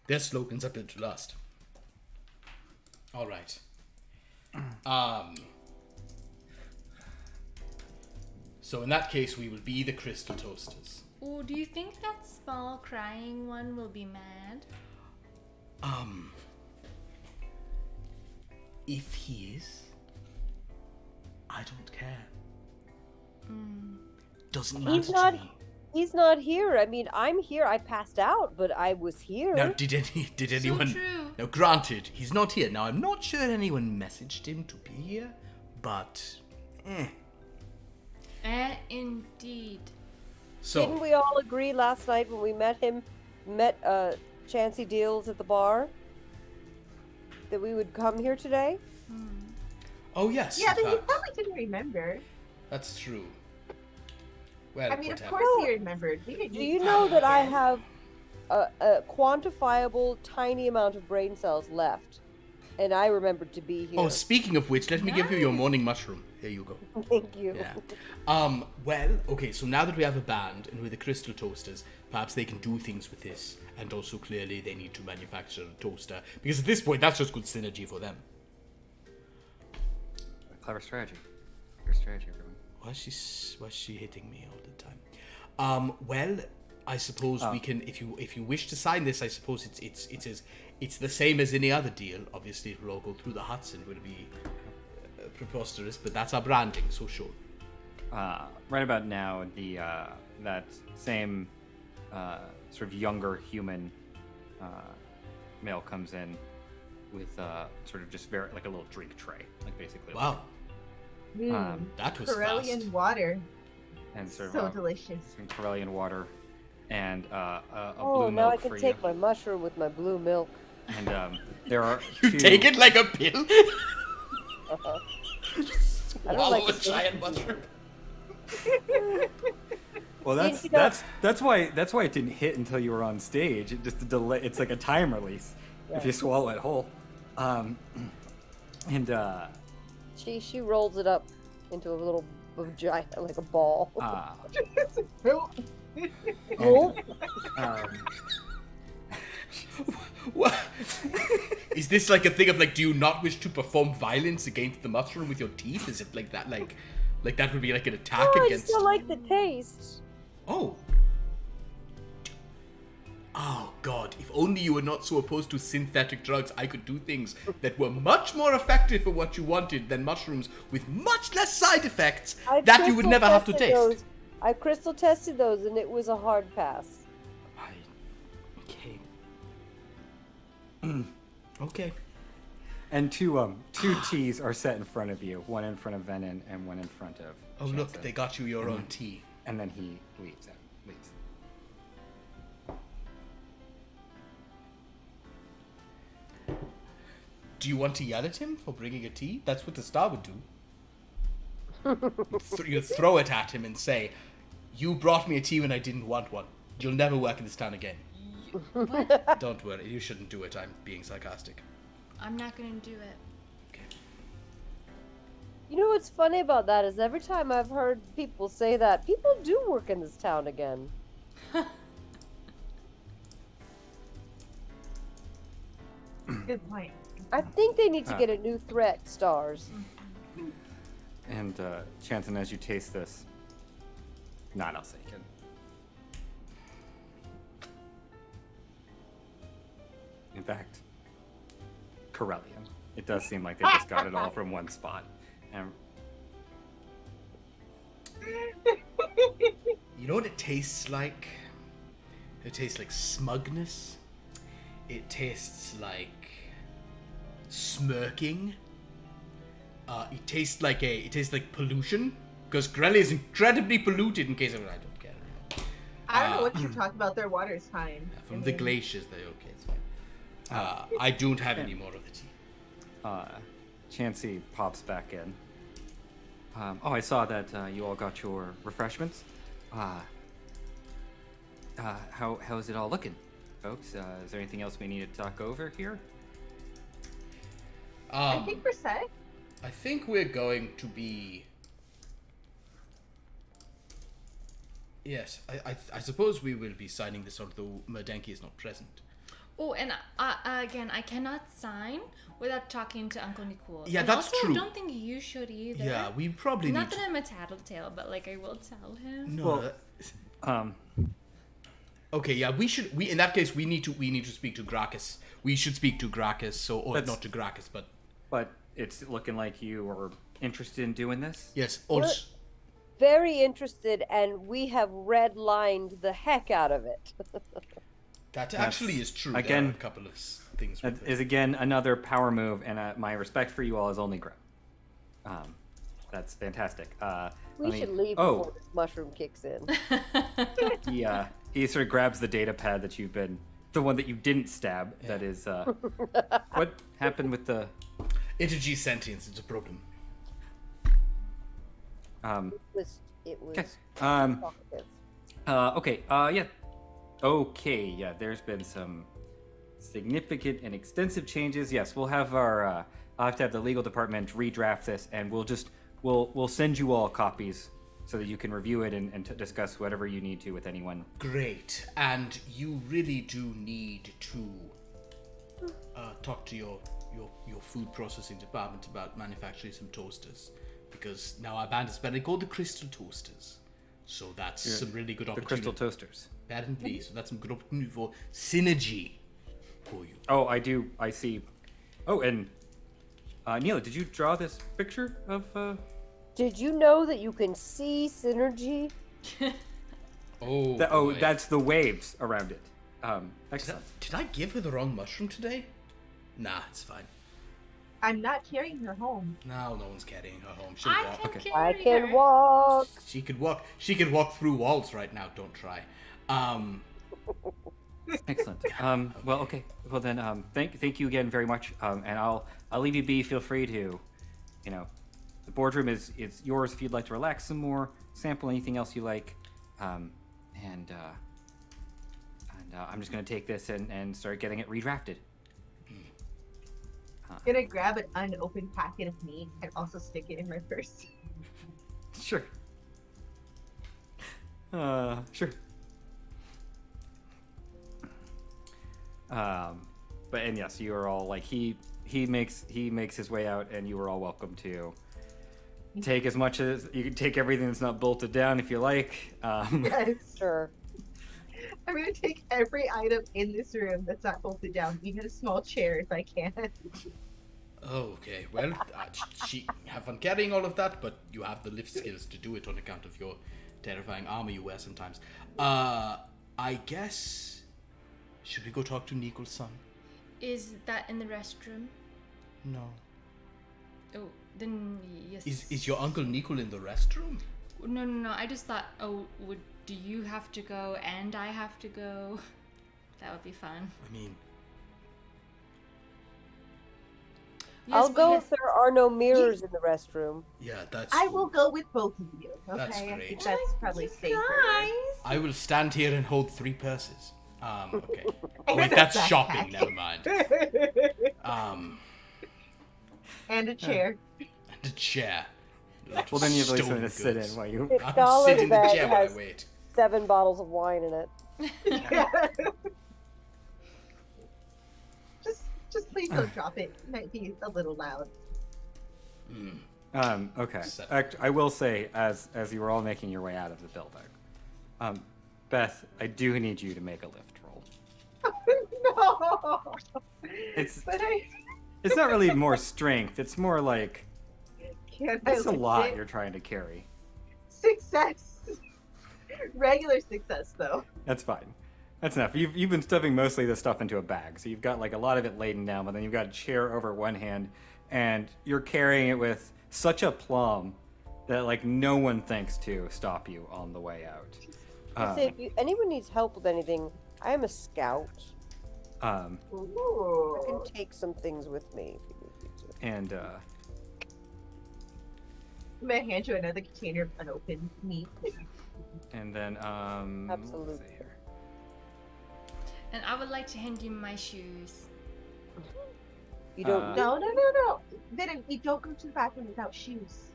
Their slogans are built to last. All right. So in that case, we will be the Crystal Toasters. Oh, do you think that small crying one will be mad? If he is, I don't care. Doesn't matter He's not. to me. He's not here. I mean, I'm here. I passed out, but I was here. Now, did anyone? true. Now, granted, he's not here. Now, I'm not sure anyone messaged him to be here, but Indeed. so Didn't we all agree last night when we met Chancey Deals at the bar that we would come here today? oh yes, Yeah, in but you fact, probably didn't remember. that's true. Well, I mean, of whatever. course he remembered. We didn't Do need you to know talk that I again. have a quantifiable tiny amount of brain cells left? And I remembered to be here. Oh, speaking of which, let me give you your morning mushroom. Here you go. Thank you. Yeah. Well, okay, so now that we have a band and we're the Crystal Toasters, perhaps they can do things with this. And also, clearly, they need to manufacture a toaster. Because at this point, that's just good synergy for them. Clever strategy. Clever strategy, everyone. Why is she hitting me all the time? Well, I suppose we can, if you wish to sign this, I suppose it's the same as any other deal. Obviously, it will all go through the Hudson. Will be preposterous, but that's our branding, so sure. Right about now, the that same sort of younger human male comes in with sort of just very like a little drink tray, like basically. Wow, that was Corellian fast. water. And sort So of delicious. some Corellian water and a Oh, blue now milk I can for take you. my mushroom with my blue milk. And there are You two... take it like a pill. I don't Swallow like a to giant mushroom. Well, You know- that's why it didn't hit until you were on stage. It just a delay. It's like a time release. if you swallow it whole. And She rolls it up into a giant, like a ball. What? Is this like a thing of like, do you not wish to perform violence against the mushroom with your teeth? Is it like that? Like that would be like an attack I against. still like the taste. Oh. Oh God! If only you were not so opposed to synthetic drugs, I could do things that were much more effective for what you wanted than mushrooms with much less side effects that you would never have to taste. I crystal tested those, and it was a hard pass. Okay. Okay. And two teas are set in front of you, one in front of Venom and one in front of. Oh Jansen. look, they got you your own tea. And then he leaves. Do you want to yell at him for bringing a tea? That's what the star would do. You throw it at him and say, "You brought me a tea when I didn't want one. You'll never work in this town again." What? Don't worry, you shouldn't do it. I'm being sarcastic. I'm not gonna do it. Okay. You know what's funny about that is every time I've heard people say that, people do work in this town again. Good point. I think they need to get a new threat, Stars. And Chanton, as you taste this, not Alsatian. In fact, Corellian. It does seem like they just got it all from one spot. And You know what it tastes like? It tastes like smugness. It tastes like smirking. It tastes like pollution, because Corellia is incredibly polluted. In case of I don't care. I don't know what you're talking about. Their water's fine. From the glaciers, they're okay. It's fine. I don't have any more of the tea. Chansey pops back in. I saw that you all got your refreshments. How's it all looking, folks? Is there anything else we need to talk over here? I think we're set. I think we're going to be. Yes, I suppose we will be signing this, although Merdenki is not present. Oh, and again, I cannot sign without talking to Uncle Nicole. Yeah, and that's also, true. I don't think you should either. Yeah, we probably Not need. that I'm a tattletale, but like I will tell him. No. Okay, yeah, we should. In that case, we need to speak to Gracchus. We should speak to Gracchus, not to Gracchus, but. But it's looking like you are interested in doing this. Yes. Also. Very interested, and we have redlined the heck out of it. That actually is true. Again, there are a couple of things. That is again another power move, and my respect for you all has only grown. That's fantastic. We should leave before this mushroom kicks in. He sort of grabs the data pad that you've been, the one that you didn't stab. Yeah. That is, what happened with the Itagy sentience? It's a problem. It was. Okay. Okay. Yeah. Okay. Yeah. There's been some significant and extensive changes. Yes, we'll have our. I'll have to have the legal department redraft this, and we'll send you all copies so that you can review it and discuss whatever you need to with anyone. Great. And you really do need to talk to your food processing department about manufacturing some toasters, because now our band is better called the Crystal Toasters. So that's some really good opportunity. The Crystal Toasters. Apparently, so that's some good opportunity for synergy for you. Oh, I do. I see. Oh, and Neela, did you draw this picture of? Did you know that you can see synergy? That's the waves around it. Excellent. Did I give her the wrong mushroom today? Nah, it's fine. I'm not carrying her home. No one's carrying her home. I can walk. She could walk. She could walk through walls right now. Don't try. Excellent. Well, okay. Well then, thank you again very much. And I'll leave you be. Feel free to, the boardroom is yours if you'd like to relax some more, sample anything else you like, and I'm just gonna take this and start getting it redrafted. Gonna grab an unopened packet of meat and also stick it in my purse. Sure. Sure. But and yes, you are all like he makes his way out, and you are all welcome to take as much as you can. Take everything that's not bolted down if you like. Yes. Sure. I'm gonna take every item in this room that's not bolted down, even a small chair if I can. Okay, well, she have fun carrying all of that, but you have the lift skills to do it on account of your terrifying armor you wear sometimes. I guess... Should we go talk to Nico's son? Is that in the restroom? No. Oh, then yes. Is your Uncle Nico in the restroom? No. I just thought, do you have to go and I have to go? That would be fun. I mean... Yes, I'll but go yes. if there are no mirrors in the restroom. Yeah, that's... I will go with both of you. Okay, That's I great. think that's probably safer. Guys. I will stand here and hold 3 purses. Okay. And Wait, a that's backpack. shopping, never mind. And a chair. And a chair. Well, then you have at least Stolen something to sit goods. in while you. $6 I'll sit in the bag chair while I has wait. 7 bottles of wine in it. Just please don't drop it. It might be a little loud. Okay. I will say, as you were all making your way out of the building, Beth, I do need you to make a lift roll. No. It's But I it's not really more strength. It's more like can't. it's a lift lot it? you're trying to carry. Success. Regular success though. That's fine. That's enough. You've been stuffing mostly the stuff into a bag, so you've got like a lot of it laden down, but then you've got a chair over one hand, and you're carrying it with such a plum that like no one thinks to stop you on the way out. I say, if anyone needs help with anything, I am a scout. I Ooh. can take some things with me if you need me to. And I'm gonna hand you another container of unopened meat. and then Absolutely. let's see here. And I would like to hand you my shoes. You don't. No. Then we don't go to the bathroom without shoes.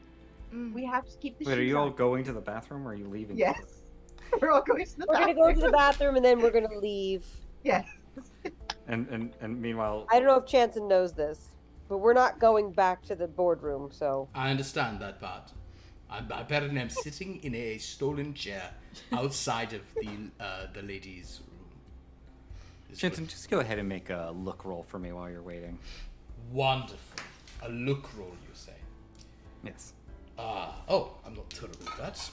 We have to keep the Wait, shoes are you all on. going to the bathroom or are you leaving? Yes. We're all going to the We're bathroom. gonna go to the bathroom and then we're gonna leave. Yes. And meanwhile, I don't know if Chanson knows this, but we're not going back to the boardroom. So I understand that part. I apparently am sitting in a stolen chair outside of the ladies' room. Jensen, just go ahead and make a look roll for me while you're waiting. Wonderful. A look roll, you say? Yes. Oh, I'm not terrible at that.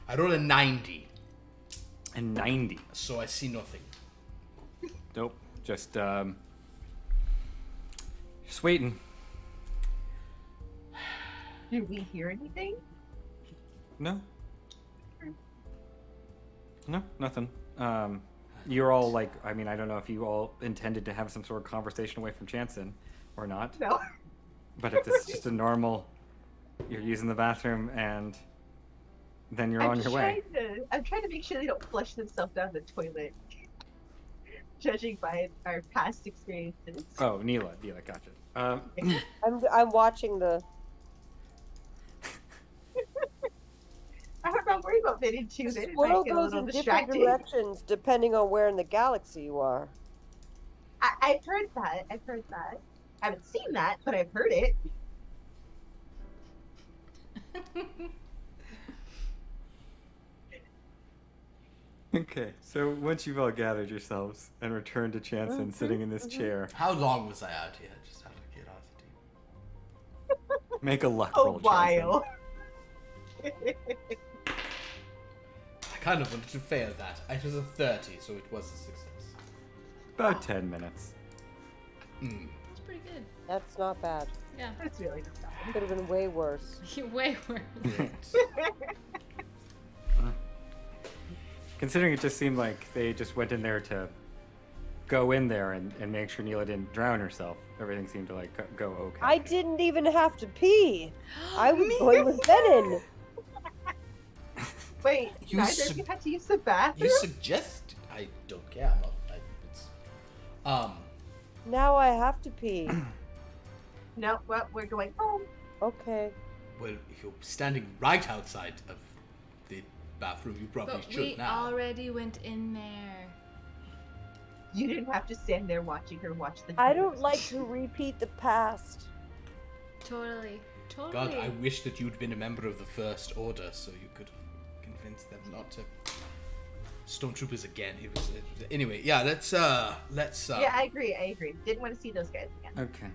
I roll a 90, A 90. so I see nothing. Nope. Just waiting. Did we hear anything? No. No, nothing. You're all like, I mean, I don't know if you all intended to have some sort of conversation away from Chanson or not. No. But if it's just a normal, you're using the bathroom and then you're on your way. I'm trying to make sure they don't flush themselves down the toilet. Judging by our past experiences. Oh, Neela, gotcha. I'm watching the. I'm not worried about Min and Two. They might Squirrel get a goes little in different distracted. directions depending on where in the galaxy you are. I've heard that. I haven't seen that, but I've heard it. Okay, so once you've all gathered yourselves and returned to Chanson sitting in this chair, How long was I out here? Just out of curiosity. make a luck A roll, while. Chanson. I kind of wanted to fail that. It was a 30, so it was a success. About 10 minutes. It's pretty good. That's not bad. Yeah. That's really not bad. Could have been way worse. Way worse. Considering it just seemed like they just went in there to go in there and make sure Neela didn't drown herself, everything seemed to like go okay. I didn't even have to pee. I was going with Benin. Wait, You neither sug- of you had to use the bathroom? You suggest? I don't care. I'm not. It's Now I have to pee. No, well, we're going home. Okay. Well, if you're standing right outside of the bathroom, you probably But should we now. already went in there. You didn't have to stand there watching her watch the. I don't doors. like to repeat the past. Totally. Totally. God, I wish that you'd been a member of the First Order so you could convince them not to. Stormtroopers again. It was anyway. Yeah, let's. Yeah, I agree. Didn't want to see those guys again. Okay.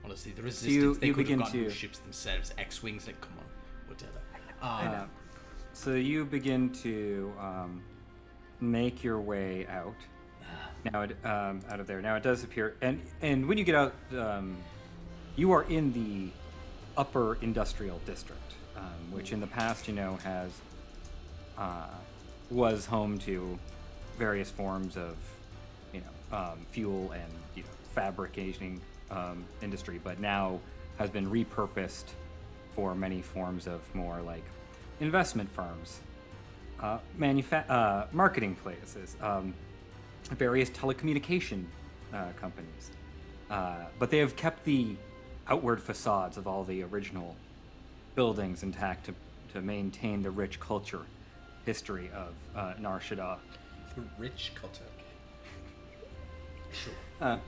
Honestly, the Resistance. They you could have begin gotten to- ships themselves, X-wings. Like, come on, whatever. So you begin to make your way out. Now, out of there. Now it does appear, and when you get out, you are in the upper industrial district, which in the past, has was home to various forms of, fuel and fabricating industry, but now has been repurposed for many forms of more like investment firms, marketing places, various telecommunication companies. But they have kept the outward facades of all the original buildings intact to maintain the rich culture history of Nar Shaddaa. The rich culture. Sure.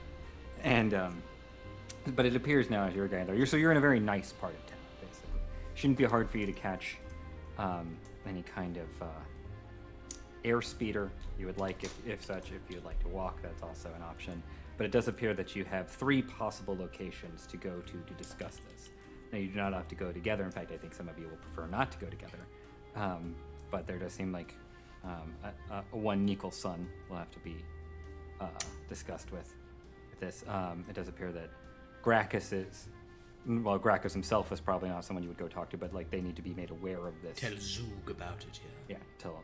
But it appears now as you're going there, you're in a very nice part of town, basically. Shouldn't be hard for you to catch any kind of air speeder you would like, if you'd like to walk, that's also an option. But it does appear that you have 3 possible locations to go to discuss this. Now, you do not have to go together. In fact, I think some of you will prefer not to go together. But there does seem like one Nikal son will have to be discussed with this. It does appear that Gracchus Gracchus himself is probably not someone you would go talk to, but like they need to be made aware of this. Tell Zoog about it. Yeah. Yeah, tell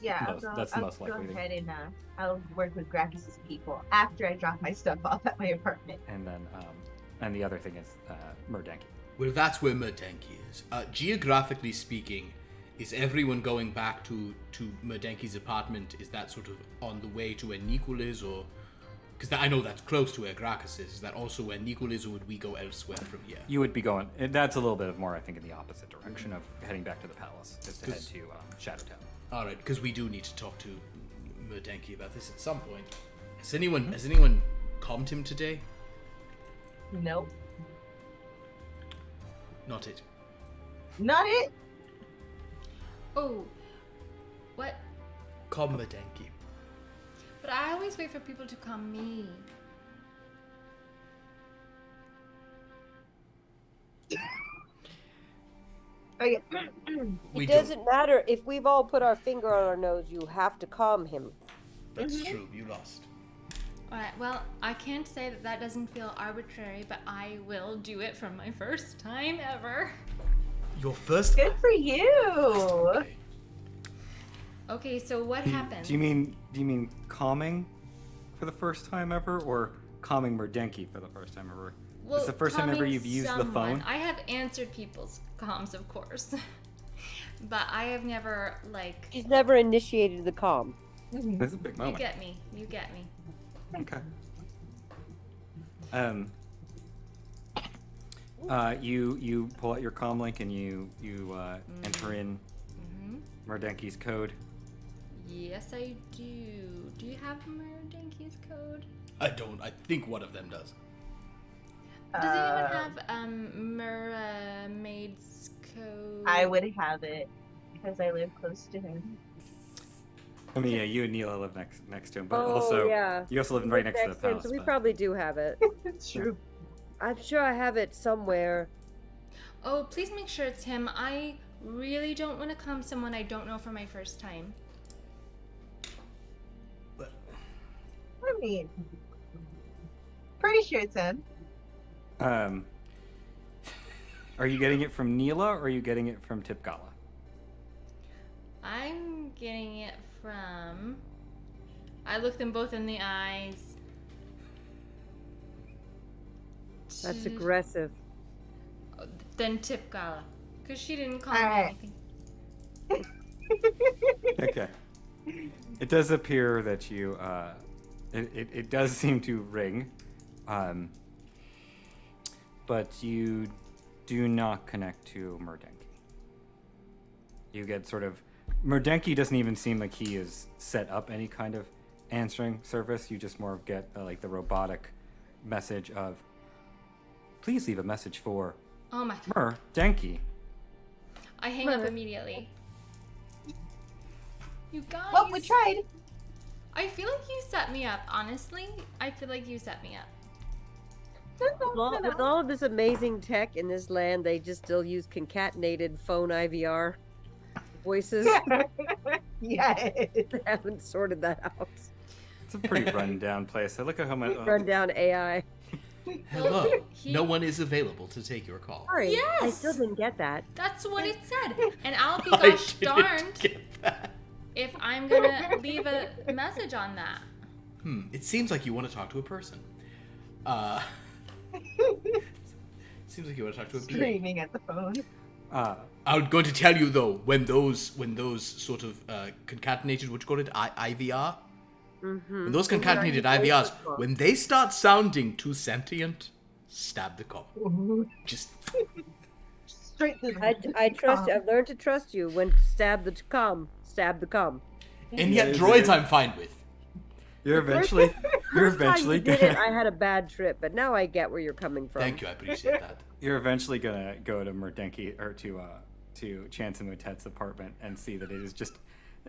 Yeah, that's the most I'll likely go thing. ahead and I'll work with Gracchus's people after I drop my stuff off at my apartment. And then, and the other thing is Murdanky. Well, that's where Murdanky is. Geographically speaking, is everyone going back to Murdanky's apartment? Is that sort of on the way to where Nikul is, or because I know that's close to where Gracchus is? Is that also where Nikul is, or would we go elsewhere from here? You would be going. That's a little bit of more, I think, in the opposite direction of heading back to the palace, is to head to Shadowtown. All right, because we do need to talk to Murdanky about this at some point. Has anyone calmed him today? Nope. Not it. Not it. Oh, what? Calm Murdanky. But I always wait for people to call me. Okay. We It doesn't matter if we've all put our finger on our nose. You have to calm him. That's true. You lost. Alright, well, I can't say that doesn't feel arbitrary, but I will do it for my first time ever. Your first. Good for you. Okay. Okay, so what happened? Do you mean calming for the first time ever, or calming Murdanky for the first time ever? Well, it's the first time ever calming you've used the someone. phone. I have answered people's comms, of course. But I have never, like... He's never initiated the calm. This is a big You moment. get me. You get me. Okay. You pull out your comm link and you enter in Murdanky's code. Yes, I do. Do you have Murdanky's code? I don't. I think one of them does. Does anyone have Mermaid's code? I would have it because I live close to him. I mean, yeah, you and Neela live next to him, but Oh, also yeah. you also live right next to the to him, palace. so we but- probably do have it. It's true. I'm sure I have it somewhere. Oh, please make sure it's him. I really don't want to calm someone I don't know for my first time. I mean, pretty sure it's him. Are you getting it from Neela or are you getting it from Tipgala? I'm getting it from... I look them both in the eyes. That's aggressive. Then Tip Gala. Because she didn't call Alright. me anything. Okay. It does appear that you, it does seem to ring. but you do not connect to Merdenki. You get sort of... Merdenki doesn't even seem like he is set up any kind of answering service. You just more get like the robotic message of, please leave a message for Oh my god. Merdenki. I hang up immediately. You guys. Well, we tried. I feel like you set me up, honestly. I feel like you set me up. With all of this amazing tech in this land, they just still use concatenated phone IVR voices. Yes. They haven't sorted that out. It's a pretty run-down place. I look at how much... Rundown AI. Hello. He- No one is available to take your call. Sorry, I Yes! still didn't get that. That's what it said. And I'll be I gosh didn't darned get that. if I'm gonna leave a message on that. It seems like you want to talk to a person. Seems like you want to talk to a being. Screaming at the phone. I'm going to tell you though, when those sort of concatenated, what you call it, IVR. Mm-hmm. When those concatenated IVRs, when they start sounding too sentient, stab the cop. Just Straight to the I trust. I've learned to trust you. When stab the cum. and yet droids I'm fine with. You're eventually First time you did it, gonna, I had a bad trip, but now I get where you're coming from. Thank you, I appreciate that. you're eventually gonna go to Merdenki or to Chance and Motet's apartment and see that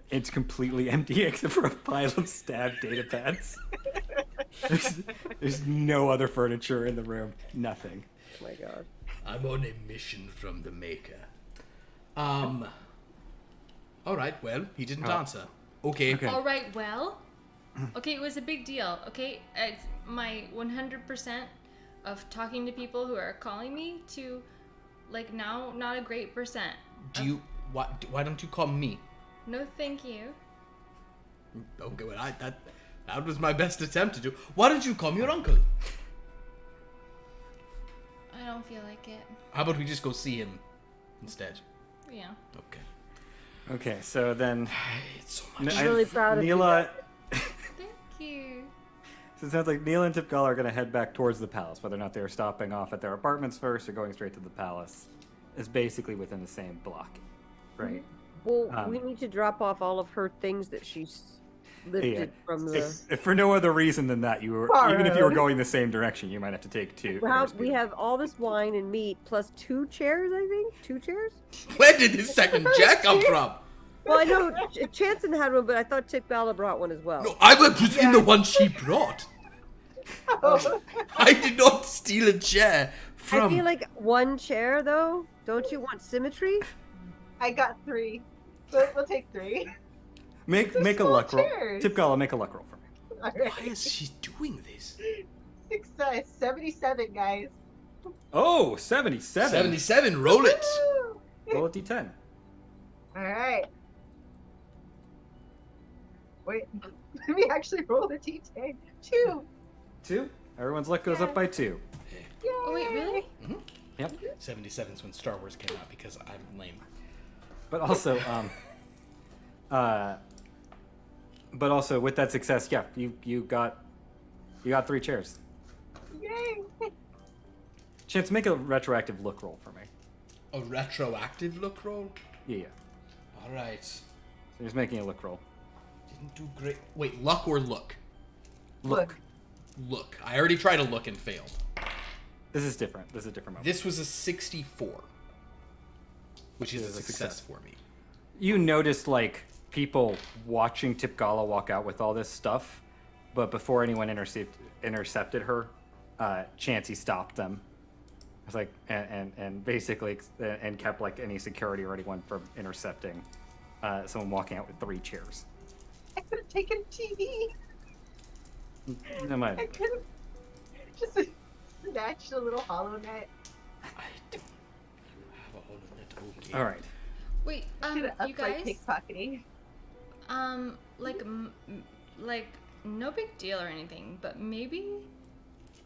it's completely empty except for a pile of stabbed data pads. There's no other furniture in the room. Nothing. Oh my god. I'm on a mission from the maker. All right. Well, he didn't answer. Okay. All right, well. Okay, it was a big deal. Okay, it's my 100% of talking to people who are calling me to, like, now not a great percent. Why don't you call me? No, thank you. Okay, well, that was my best attempt to do. Why don't you call me your uncle? I don't feel like it. How about we just go see him instead? Yeah. Okay. Okay, so then It's so much. I'm really proud of you. Neela. Thank you. So it sounds like Neela and Tipgala are going to head back towards the palace. Whether or not they're stopping off at their apartments first or going straight to the palace is basically within the same block, right? Well, we need to drop off all of her things that she's lifted from the. If for no other reason than that, even if you were going the same direction, you might have to take two. We have all this wine and meat plus 2 chairs, I think. 2 chairs? Where did this second chair come from? Well, I know Chanson had one, but I thought Tipgala brought one as well. No, I was in the one she brought. I did not steal a chair from. I feel like 1 chair, though. Don't you want symmetry? I got 3. So we'll take 3. Make a small luck roll. chairs. Tipgala, make a luck roll for me. All Why right. is she doing this? 77, guys. Oh, 77. 77, roll it. Roll a d10. All right. Wait, let me actually roll the d10. 2. 2. Everyone's luck goes up by 2. Yay. Oh, wait, really? Yep. 77 is when Star Wars came out because I'm lame. But also, with that success, yeah, you got 3 chairs. Yay. Chance, make a retroactive look roll for me. A retroactive look roll? Yeah. All right. So he's making a look roll. Didn't do great. Wait, luck or look? Look. Look. I already tried a look and failed. This is different. This is a different moment. This was a 64, which is a success success. for me. You noticed, like, people watching Tipgala walk out with all this stuff, but before anyone intercepted her, Chansey stopped them. It's like, and basically, and kept, like, any security or anyone from intercepting someone walking out with 3 chairs. I could have taken a TV. No, mind. I could have just snatched a little hollow net. I don't have a HoloNet. Okay. All right. Wait, Could have you upped my guys, pickpocketing. like, no big deal or anything, but maybe,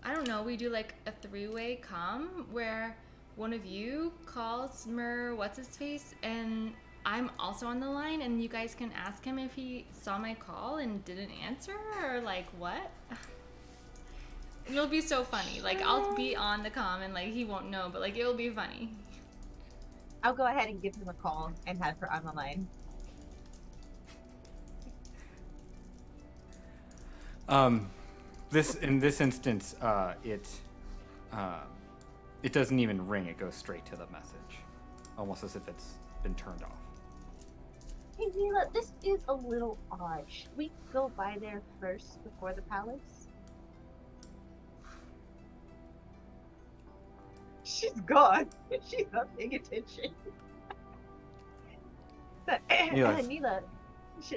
I don't know, we do like a 3-way comm where one of you calls what's-his-face, and I'm also on the line, and you guys can ask him if he saw my call and didn't answer, or like what? It'll be so funny. Like, I'll be on the comm and, like, he won't know, but, like, it'll be funny. I'll go ahead and give him a call and have her on the line. In this instance, it doesn't even ring. It goes straight to the message, almost as if it's been turned off. Hey, Mila, this is a little odd. Should we go by there first before the palace? She's gone. She's not paying attention. But, Yes. Mila,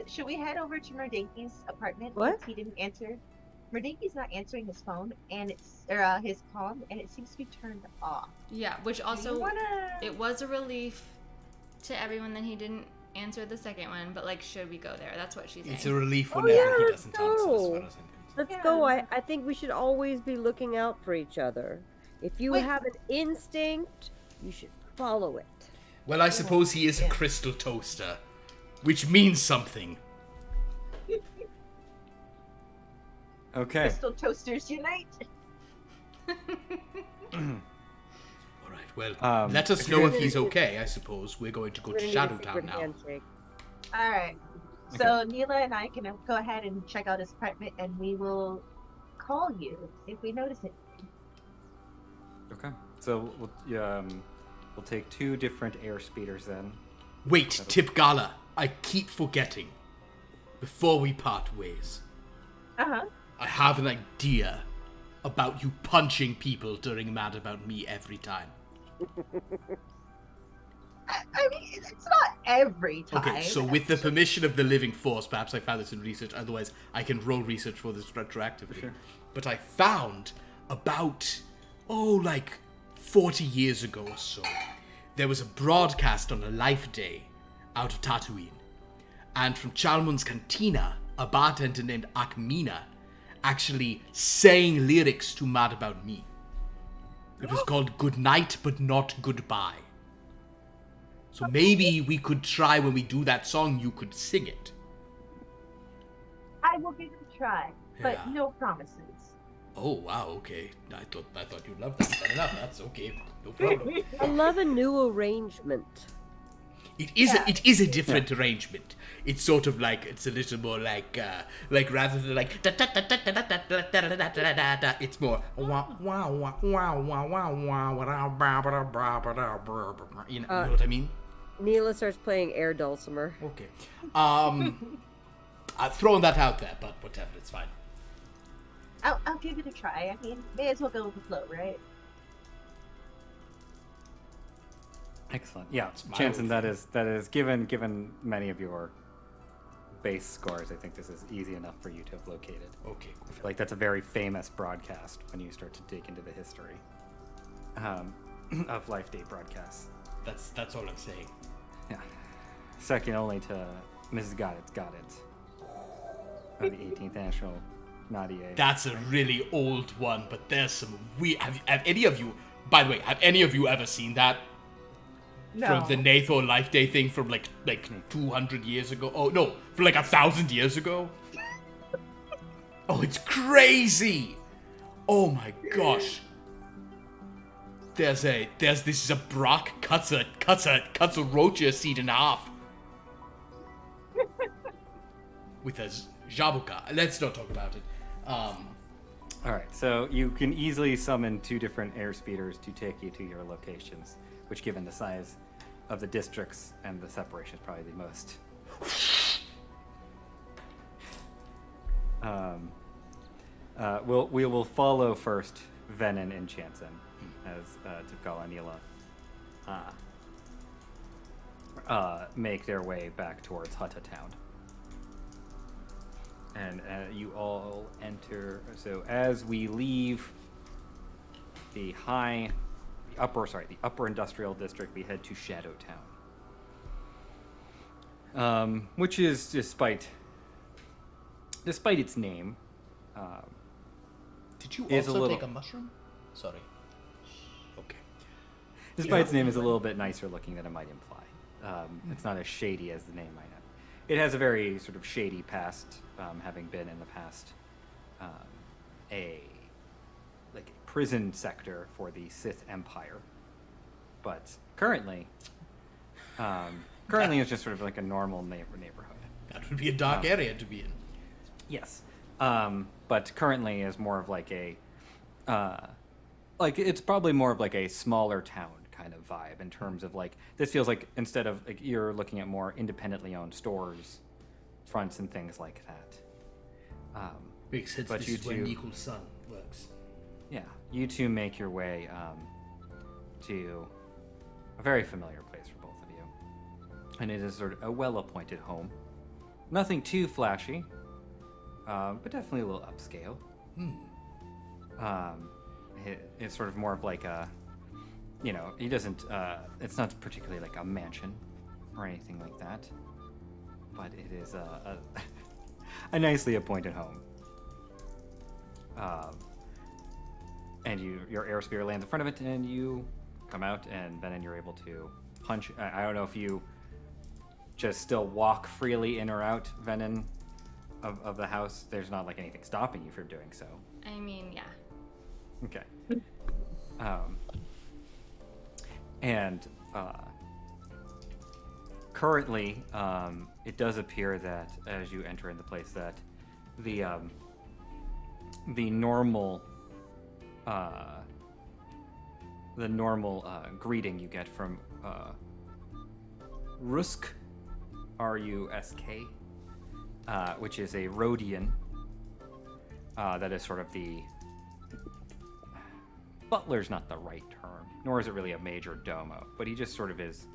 should we head over to Merdinky's apartment? What? Since he didn't answer. Merdinky's not answering his phone, and it's his comm, and it seems to be turned off. Yeah, which Do also, you wanna... it was a relief to everyone that he didn't answer the second one, but, like, should we go there? That's what she's saying. It's a relief Oh, whenever yeah, he let's doesn't answer, as far go. as I'm concerned. Let's Yeah. go. I think we should always be looking out for each other. If you Wait. have an instinct, you should follow it. Well, I suppose he is a Yeah. crystal toaster, which means something. Okay. Crystal toasters unite. All right, well, Um, let us if know you're if gonna- he's okay, I suppose. We're going to go We're to gonna need a Shadowtown secret now. handshake. All right. So Neela and I can go ahead and check out his apartment, and we will call you if we notice it. Okay. So we'll take 2 different air speeders then. Wait, Tip Gala, I keep forgetting. Before we part ways, Uh-huh. I have an idea about you punching people during Mad About Me every time. I mean, it's not every time. Okay, so with the permission of the Living Force, perhaps I found this in research, otherwise I can roll research for this retroactively. Sure. But I found about, like 40 years ago or so, there was a broadcast on a life day out of Tatooine. And from Chalmun's Cantina, a bartender named Akmina actually sang lyrics to Mad About Me. It was called Good Night But Not Goodbye. So maybe we could try when we do that song, you could sing it. I will give it a try, but Yeah. no promises. Oh wow, okay. I thought you'd love that. Fair enough. That's okay. No problem. I love a new arrangement. It is a different arrangement. It's sort of like it's a little more like rather than like it's more wow wow wow wow wow wow wow. You know what I mean? Neela starts playing air dulcimer. Okay. Throwing that out there, but whatever, it's fine. I'll give it a try. I mean, may as well go with the flow, right? Excellent. Yeah, my Chanson, own that is given many of your base scores, I think this is easy enough for you to have located. Okay. I feel like that's a very famous broadcast when you start to dig into the history of Life Day broadcasts. That's all I'm saying. Yeah. Second only to Mrs. Got It of the 18th National Nadia. That's a really old one, but there's some weird. Have any of you, by the way, have any of you ever seen that? No. From the Natho Life Day thing from like 200 years ago? Oh no, from like 1,000 years ago? Oh, it's crazy! Oh my gosh. This is a Brock cuts a rocha seed in half. With a jabuka. Let's not talk about it. All right, so you can easily summon 2 different air speeders to take you to your locations, which, given the size of the districts and the separation, is probably the most. We will follow first Venom and Chanson as Tikal and Neela make their way back towards Hutta Town. And you all enter. So as we leave the upper industrial district, we head to Shadow Town, which is despite its name. Did you Is a also little- take a mushroom? Sorry. Okay. Despite its name is a little bit nicer looking than it might imply. It's not as shady as the name might have. It has a very sort of shady past, having been in the past a prison sector for the Sith Empire. But currently it's just sort of like a normal neighborhood. That would be a dark area to be in. Yes. But currently is more of like a, like it's probably more of like a smaller town kind of vibe in terms of like, this feels like instead of like you're looking at more independently owned stores, fronts and things like that. Makes sense. But This you is where two- Nico's son works. Yeah, you two make your way to a very familiar place for both of you. And it is sort of a well-appointed home. Nothing too flashy, but definitely a little upscale. It's sort of more of like a, you know, he doesn't, it's not particularly like a mansion or anything like that. But it is a nicely appointed home. And your air spear lands in front of it, and you come out, and then you're able to punch. I don't know if you just still walk freely in or out, Venom, of the house. There's not like anything stopping you from doing so. I mean, yeah. Okay. And currently, it does appear that as you enter in the place, that the normal greeting you get from Rusk, R-U-S-K, which is a Rhodian. That is sort of the butler's not the right term, nor is it really a major domo, but he just sort of is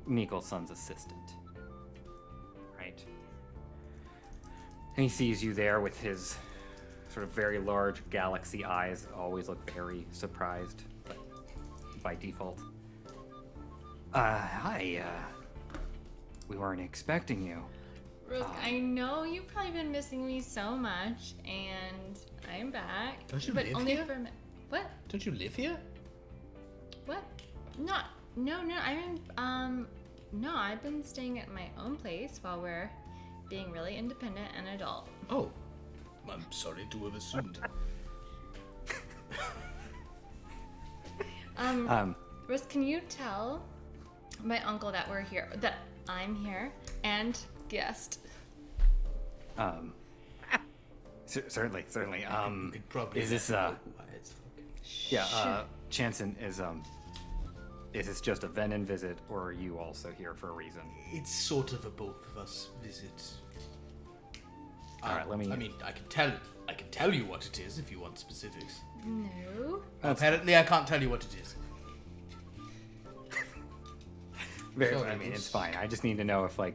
Nico's son's assistant, right? And he sees you there with his sort of very large galaxy eyes, always look very surprised by default. Hi, we weren't expecting you. Rose, I know you've probably been missing me so much, and I'm back. Don't you but live only here? for a minute. What? Don't you live here? What? No. No, I've been staying at my own place while we're being really independent and adult. Oh, I'm sorry to have assumed. Rose, can you tell my uncle that we're here, that I'm here, and guest? Certainly. You could probably Is this let me know why it's fucking- yeah, Chanson, is this just a Venom visit, or are you also here for a reason? It's sort of a both of us visit. All right, let me. I mean, I can tell you what it is if you want specifics. No. Apparently, I can't tell you what it is. Sorry, I mean, it's fine. I just need to know if I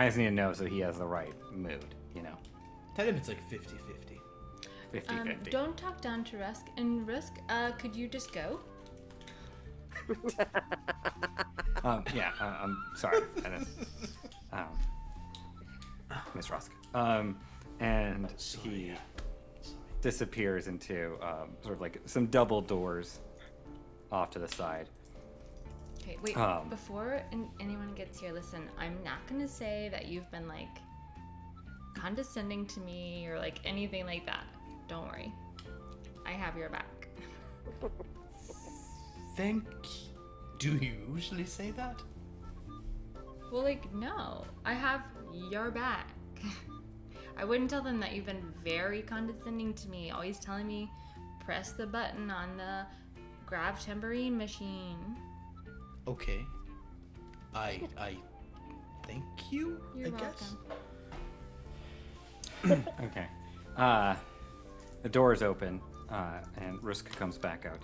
just need to know so he has the right mood, you know. Tell him it's like 50-50. 50-50. Don't talk down to Rusk. And Rusk, could you just go? Yeah, I'm sorry. Miss Rusk. And he disappears into sort of like some double doors off to the side. Okay, wait. Before anyone gets here, listen. I'm not gonna say that you've been like condescending to me or like anything like that. Don't worry. I have your back. Thank you. Do you usually say that? Well, like, no. I have your back. I wouldn't tell them that you've been very condescending to me, always telling me press the button on the grab tambourine machine. Okay. I thank you. You're I welcome. guess. Okay. The door is open, and Rusk comes back out.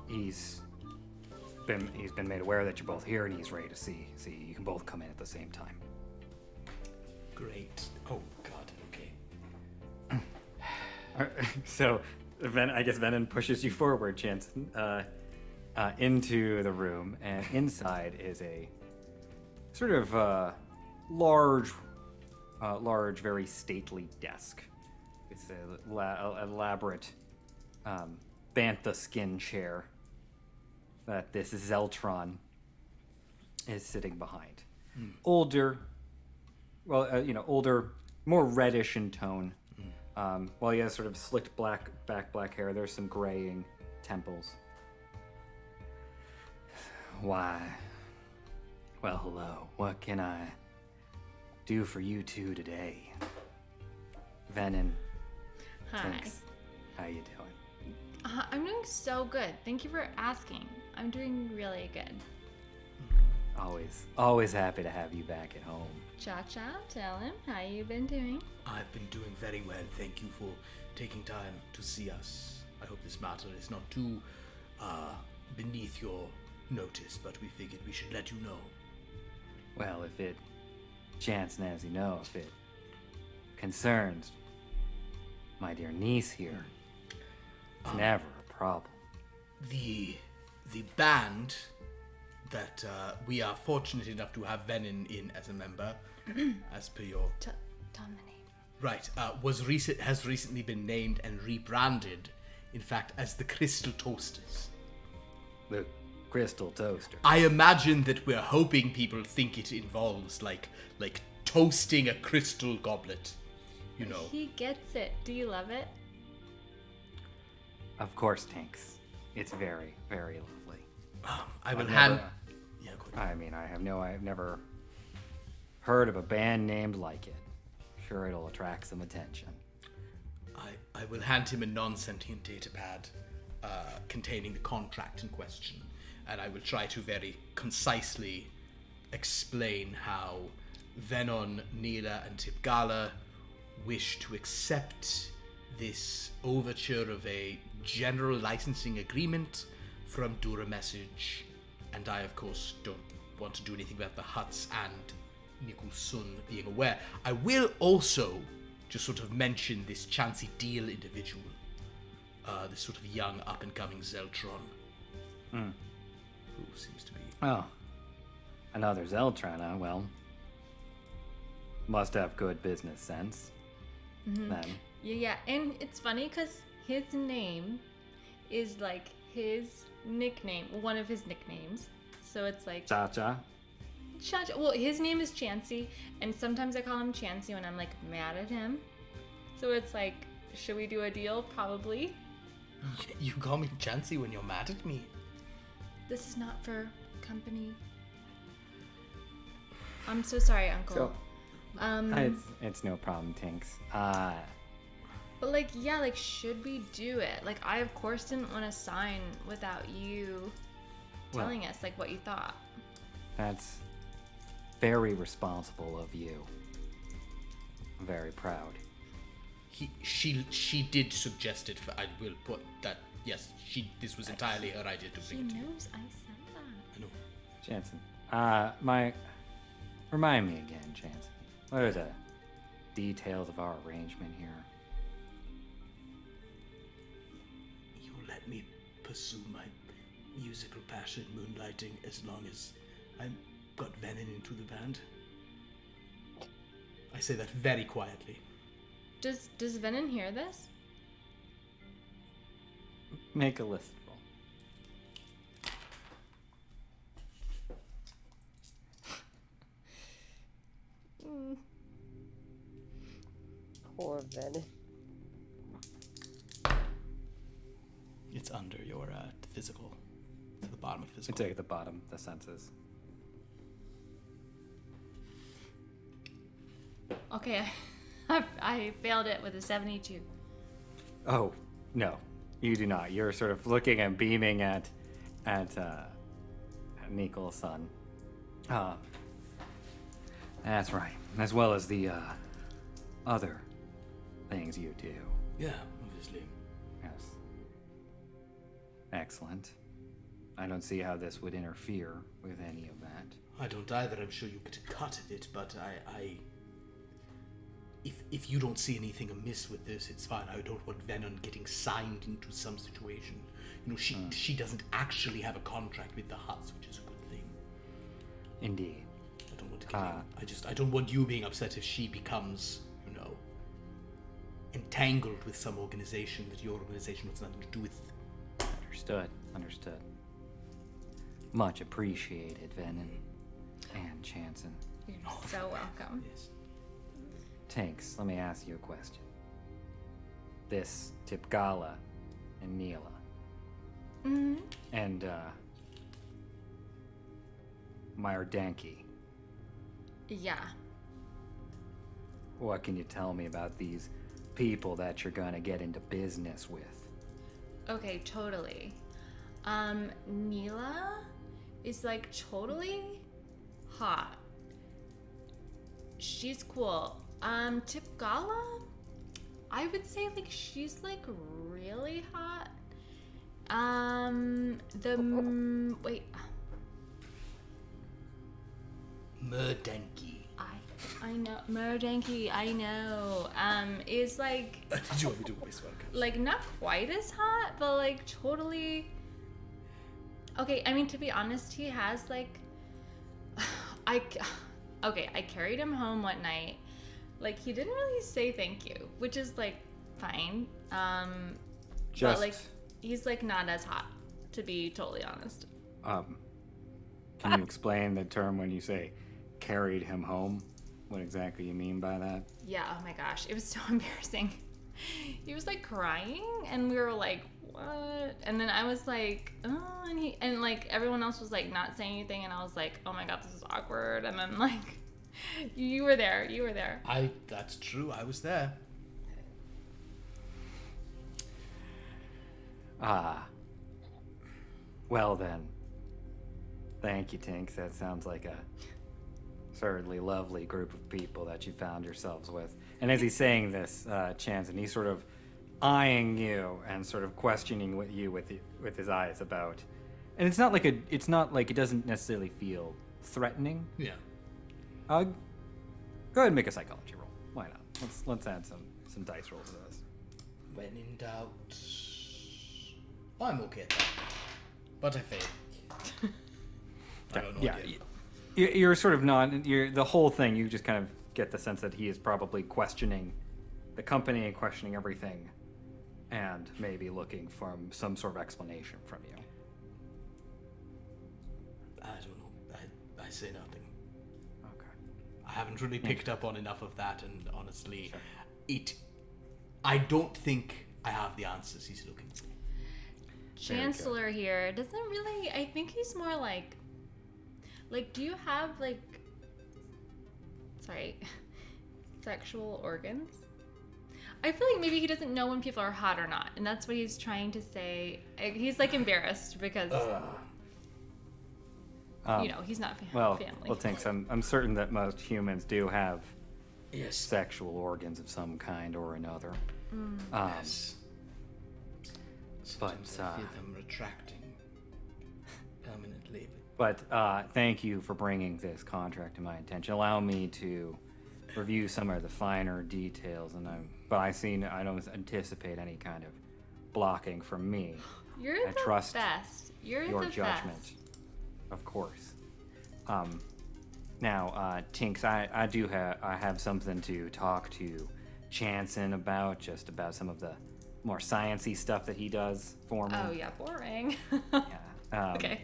He's been made aware that you're both here, and he's ready to see you can both come in at the same time. Great. Oh God. Okay. So, I guess Venom pushes you forward, Chanson, into the room, and inside is a sort of large, very stately desk. It's an elaborate bantha skin chair that this Zeltron is sitting behind. Older, more reddish in tone, Well, he has sort of slicked black hair. There's some graying temples. Why? Well, hello. What can I do for you two today? Venom. Hi. Thanks. How you doing? I'm doing so good. Thank you for asking. I'm doing really good. Always happy to have you back at home. Cha-Cha, tell him how you been doing. I've been doing very well. Thank you for taking time to see us. I hope this matter is not too beneath your notice, but we figured we should let you know. Well, if it, Jansen, as you know, if it concerns my dear niece here, it's never a problem. The band that we are fortunate enough to have Venom in as a member, as per your... Tell him the name. Right, has recently been named and rebranded, in fact, as the Crystal Toasters. The Crystal Toaster. I imagine that we're hoping people think it involves, like toasting a crystal goblet, you know. He gets it. Do you love it? Of course, Tanks. It's very, very lovely. I will I've hand... never- Yeah, go ahead. I mean, I've never heard of a band named like it. Sure, it'll attract some attention. I will hand him a non-sentient datapad containing the contract in question, and I will try to very concisely explain how Venon, Neela, and Tipgala wish to accept this overture of a general licensing agreement from Dura Message, and I, of course, don't want to do anything about the Huts and Nikul Sun being aware. I will also just sort of mention this Chansey Deal individual, this sort of young up-and-coming Zeltron, who seems to be... Oh, another Zeltron, huh? Well, must have good business sense. Then. Yeah, and it's funny because his name is like his nickname, one of his nicknames. So it's like... Cha-Cha. Cha-Cha. Well, his name is Chansey, and sometimes I call him Chansey when I'm like mad at him. So it's like, should we do a deal? Probably. You call me Chansey when you're mad at me? This is not for company. I'm so sorry, Uncle. It's no problem, Tinks. But like, yeah, like, should we do it? Like, I of course didn't want to sign without you telling us like what you thought. That's very responsible of you. I'm very proud. She did suggest it. I will put that. Yes, this was entirely her idea to He bring it to you. knows I said that. I know. Jansen, remind me again, Jansen. What are the details of our arrangement here? You let me pursue my musical passion, moonlighting, as long as I got Venom into the band. I say that very quietly. Does Venom hear this? Make a list roll. Poor Venom. It's under your physical, to the bottom of physical. It's at the bottom, the senses. Okay, I failed it with a 72. Oh, no, you do not. You're sort of looking and beaming at Nikol-san. That's right. As well as the other things you do. Yeah, obviously. Yes. Excellent. I don't see how this would interfere with any of that. I don't either. I'm sure you get a cut of it, but if you don't see anything amiss with this, it's fine. I don't want Venom getting signed into some situation. You know, she doesn't actually have a contract with the Huts, which is a good thing. Indeed. I don't want to get I don't want you being upset if she becomes, you know, entangled with some organization that your organization has nothing to do with. Understood. Much appreciated, Venom and Chanson. You're so welcome. Yes. Tanks, let me ask you a question. this Tipgala and Neela. Mm-hmm. And Myerdanki. Yeah. What can you tell me about these people that you're gonna get into business with? Okay, totally. Neela is like totally hot. She's cool. Tipgala, I would say like she's like really hot. Wait. Merdenki. I know. Murdanky, I know. Is like Did you want me to whisper? like not quite as hot, but like totally. Okay, I mean to be honest, he has like, I carried him home one night. Like he didn't really say thank you, which is like fine. But like he's like not as hot, to be totally honest. Can you explain the term when you say carried him home? What exactly you mean by that? Yeah, oh my gosh, it was so embarrassing. He was like crying and we were like, what? And then I was like, oh, and like everyone else was like not saying anything and I was like, oh my god, this is awkward. And then like you were there. That's true, I was there. Well then. Thank you, Tinks. That sounds like a certainly lovely group of people that you found yourselves with. And as he's saying this, Chance, and he's sort of eyeing you and sort of questioning with his eyes about, and it's not like it doesn't necessarily feel threatening. Yeah. Go ahead and make a psychology roll. Why not? Let's add some dice rolls to this. When in doubt, I'm okay at that. But I failed. I don't know. Yeah, you're sort of not. The whole thing. You just kind of get the sense that he is probably questioning the company and questioning everything, and maybe looking for some sort of explanation from you. I don't know. I say nothing. Okay. I haven't really picked up on enough of that, and honestly, I don't think I have the answers he's looking for. Chancellor here doesn't really. I think he's more like, do you have sexual organs? I feel like maybe he doesn't know when people are hot or not, and that's what he's trying to say. He's like embarrassed because he's not family. Well, thanks. I'm certain that most humans do have Yes. sexual organs of some kind or another. Yes. But Sometimes I feel them retracting permanently. But thank you for bringing this contract to my attention. Allow me to review some of the finer details, but I don't anticipate any kind of blocking from me. You're I the trust best. You're your the judgment, best. of course. Now, Tinks, I have something to talk to Chanson about, just about some of the more sciencey stuff that he does for me. Oh yeah, boring. Yeah. Okay.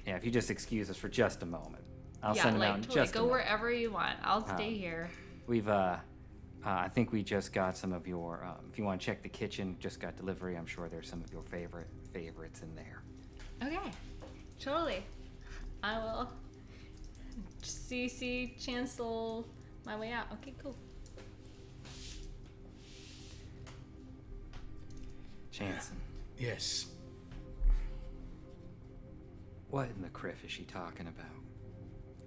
Yeah, if you just excuse us for just a moment, I'll send him out in totally. just a Go moment. wherever you want. I'll stay here. We've, I think we just got some of your, if you want to check the kitchen, just got delivery. I'm sure there's some of your favorites in there. Okay. Totally. I will CC Chancel my way out. Okay, cool. Chanson, Yes. what in the criff is she talking about?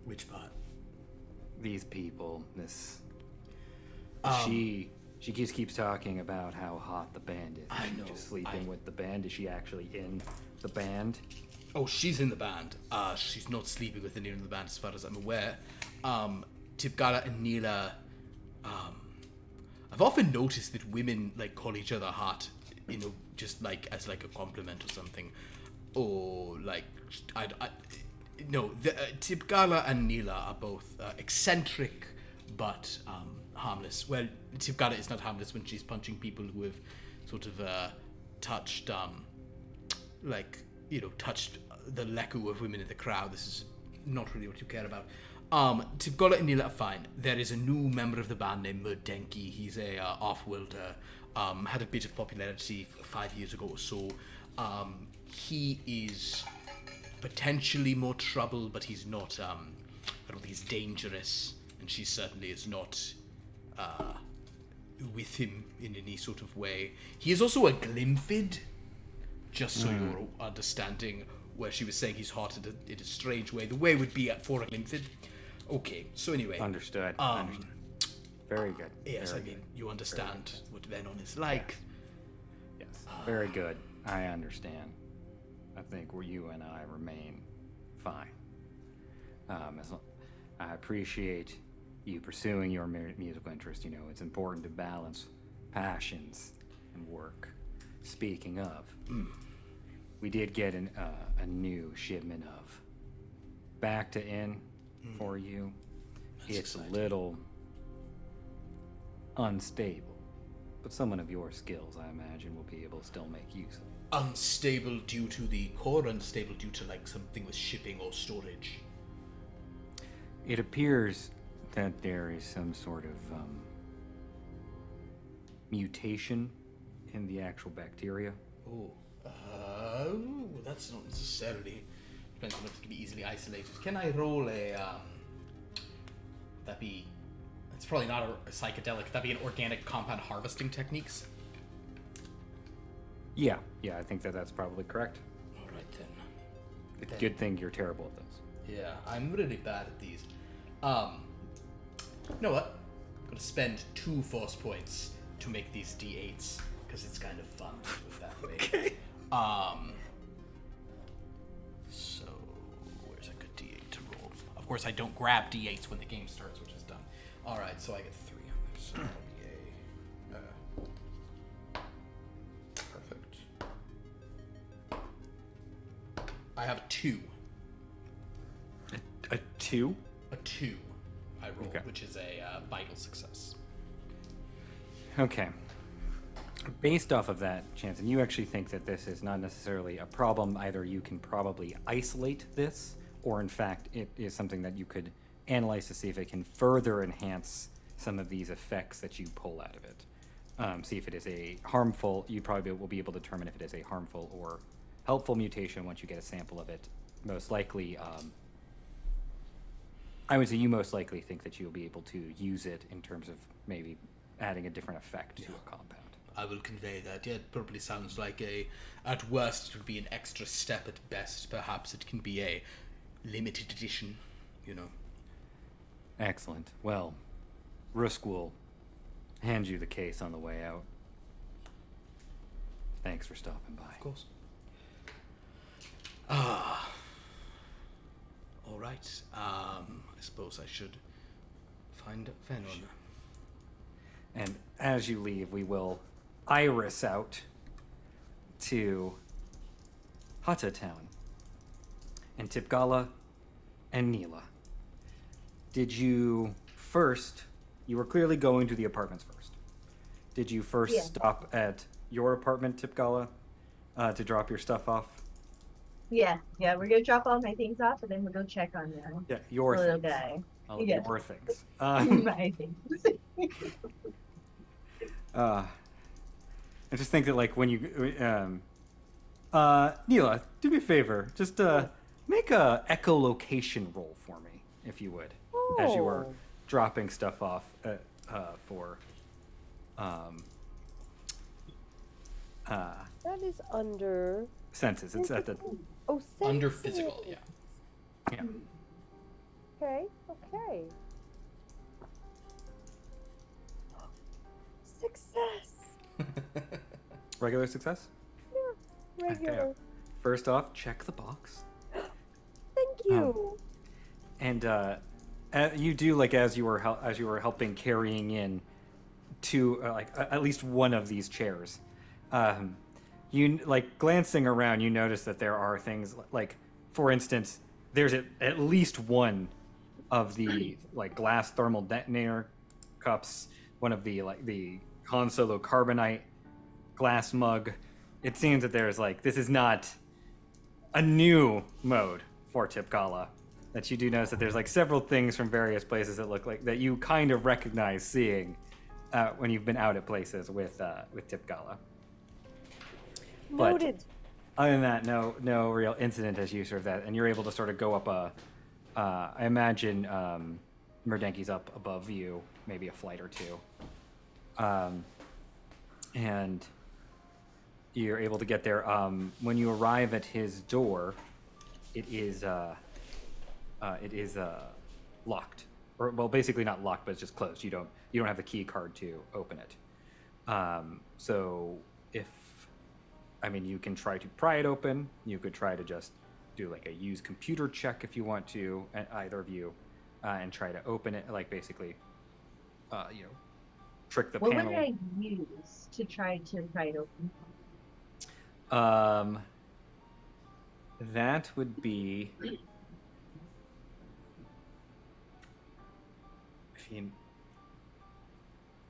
Which part? These people, this... She just keeps talking about how hot the band is. I She's know, just sleeping with the band. Is she actually in the band? Oh, she's in the band. She's not sleeping with anyone in the band as far as I'm aware. Tipgala and Neela, I've often noticed that women call each other hot, just as a compliment or something. Or Tipgala and Neela are both eccentric but harmless. Well, Tipgala is not harmless when she's punching people who have sort of touched touched the leku of women in the crowd. This is not really what you care about. Tipgola and Neela are fine. There is a new member of the band named Merdenki. He's a off-worlder. Had a bit of popularity 5 years ago or so. He is potentially more trouble, but he's not, I don't think he's dangerous, and she certainly is not with him in any sort of way. He is also a Glimfid, just so you're understanding where she was saying he's hot in a strange way. The way would be for a Glimfid. Okay, so anyway. Understood. Very good. Yes, Very I mean, good. you understand what Venom is like. Yes. Very good. I understand. I think where you and I remain fine. I appreciate you pursuing your musical interest. You know, it's important to balance passions and work. Speaking of, we did get a new shipment of Bacta in for you. That's It's exciting. a little unstable, but someone of your skills, I imagine, will be able to still make use of it. Unstable due to the core, unstable due to like something with shipping or storage. It appears that there is some sort of mutation in the actual bacteria. Oh, that's not necessarily. Depends on if it can be easily isolated. Can I roll a that be? It's probably not a psychedelic. That'd be an organic compound harvesting techniques. Yeah, I think that's probably correct. All right then. It's a good thing you're terrible at those. Yeah, I'm really bad at these. You know what? I'm gonna spend 2 force points to make these d8s because it's kind of fun to do it that way. Okay. So where's a good d8 to roll? Of course, I don't grab d8s when the game starts, which is dumb. All right, so I get 3 on this. So that'll be a perfect. I have a 2. A 2? A 2 I roll, Okay. which is a vital success. Okay. Based off of that, Chanson, you actually think that this is not necessarily a problem. Either you can probably isolate this, or in fact, it is something that you could analyze to see if it can further enhance some of these effects that you pull out of it. See if it is a harmful, you probably will be able to determine if it is a harmful or helpful mutation once you get a sample of it. Most likely, I would say you most likely think that you'll be able to use it in terms of maybe adding a different effect to a compound. I will convey that. Yeah, it probably sounds like at worst, it would be an extra step. At best, perhaps it can be a limited edition, you know. Excellent. Well, Rusk will hand you the case on the way out. Thanks for stopping by. Of course. All right. I suppose I should find Venom. And as you leave, we will iris out to Hutta Town and Tipgala and Neela. Did you first, you were clearly going to the apartments first. Did you first Yeah. stop at your apartment, Tipgala, to drop your stuff off? Yeah, we're gonna drop all my things off and then we'll go check on them. Yeah, your Little things. guy. All of Yeah. your things. My things. I just think that, like, when you, Neela, do me a favor. Just make a echolocation roll for me, if you would, as you were Oh. dropping stuff off for. That is under. Senses. It's at the. Oh, Under senses. physical, yeah. Yeah. Okay. Success. Regular success? Regular. First off, check the box. Thank you. And you do, like, as you were helping carrying in two, at least one of these chairs. You, like, glancing around, you notice that there are things like, for instance, there's at least one of the, like, glass thermal detonator cups, one of the, like, the Han Solo carbonite glass mug. It seems that there's, like, this is not a new mode for Tipgala. that you do notice that there's like several things from various places that look like that you kind of recognize seeing when you've been out at places with Tipgala. Noted. Other than that, no real incident as you sort of that, and you're able to sort of go up I imagine Merdenki's up above you, maybe a flight or two, and you're able to get there. When you arrive at his door, it is locked, or well, basically not locked, but it's just closed. You don't have the key card to open it. So you can try to pry it open. You could try to just do like a use computer check if you want to, either of you, and try to open it, like basically, trick the What panel. would I use to try to pry it open? That would be.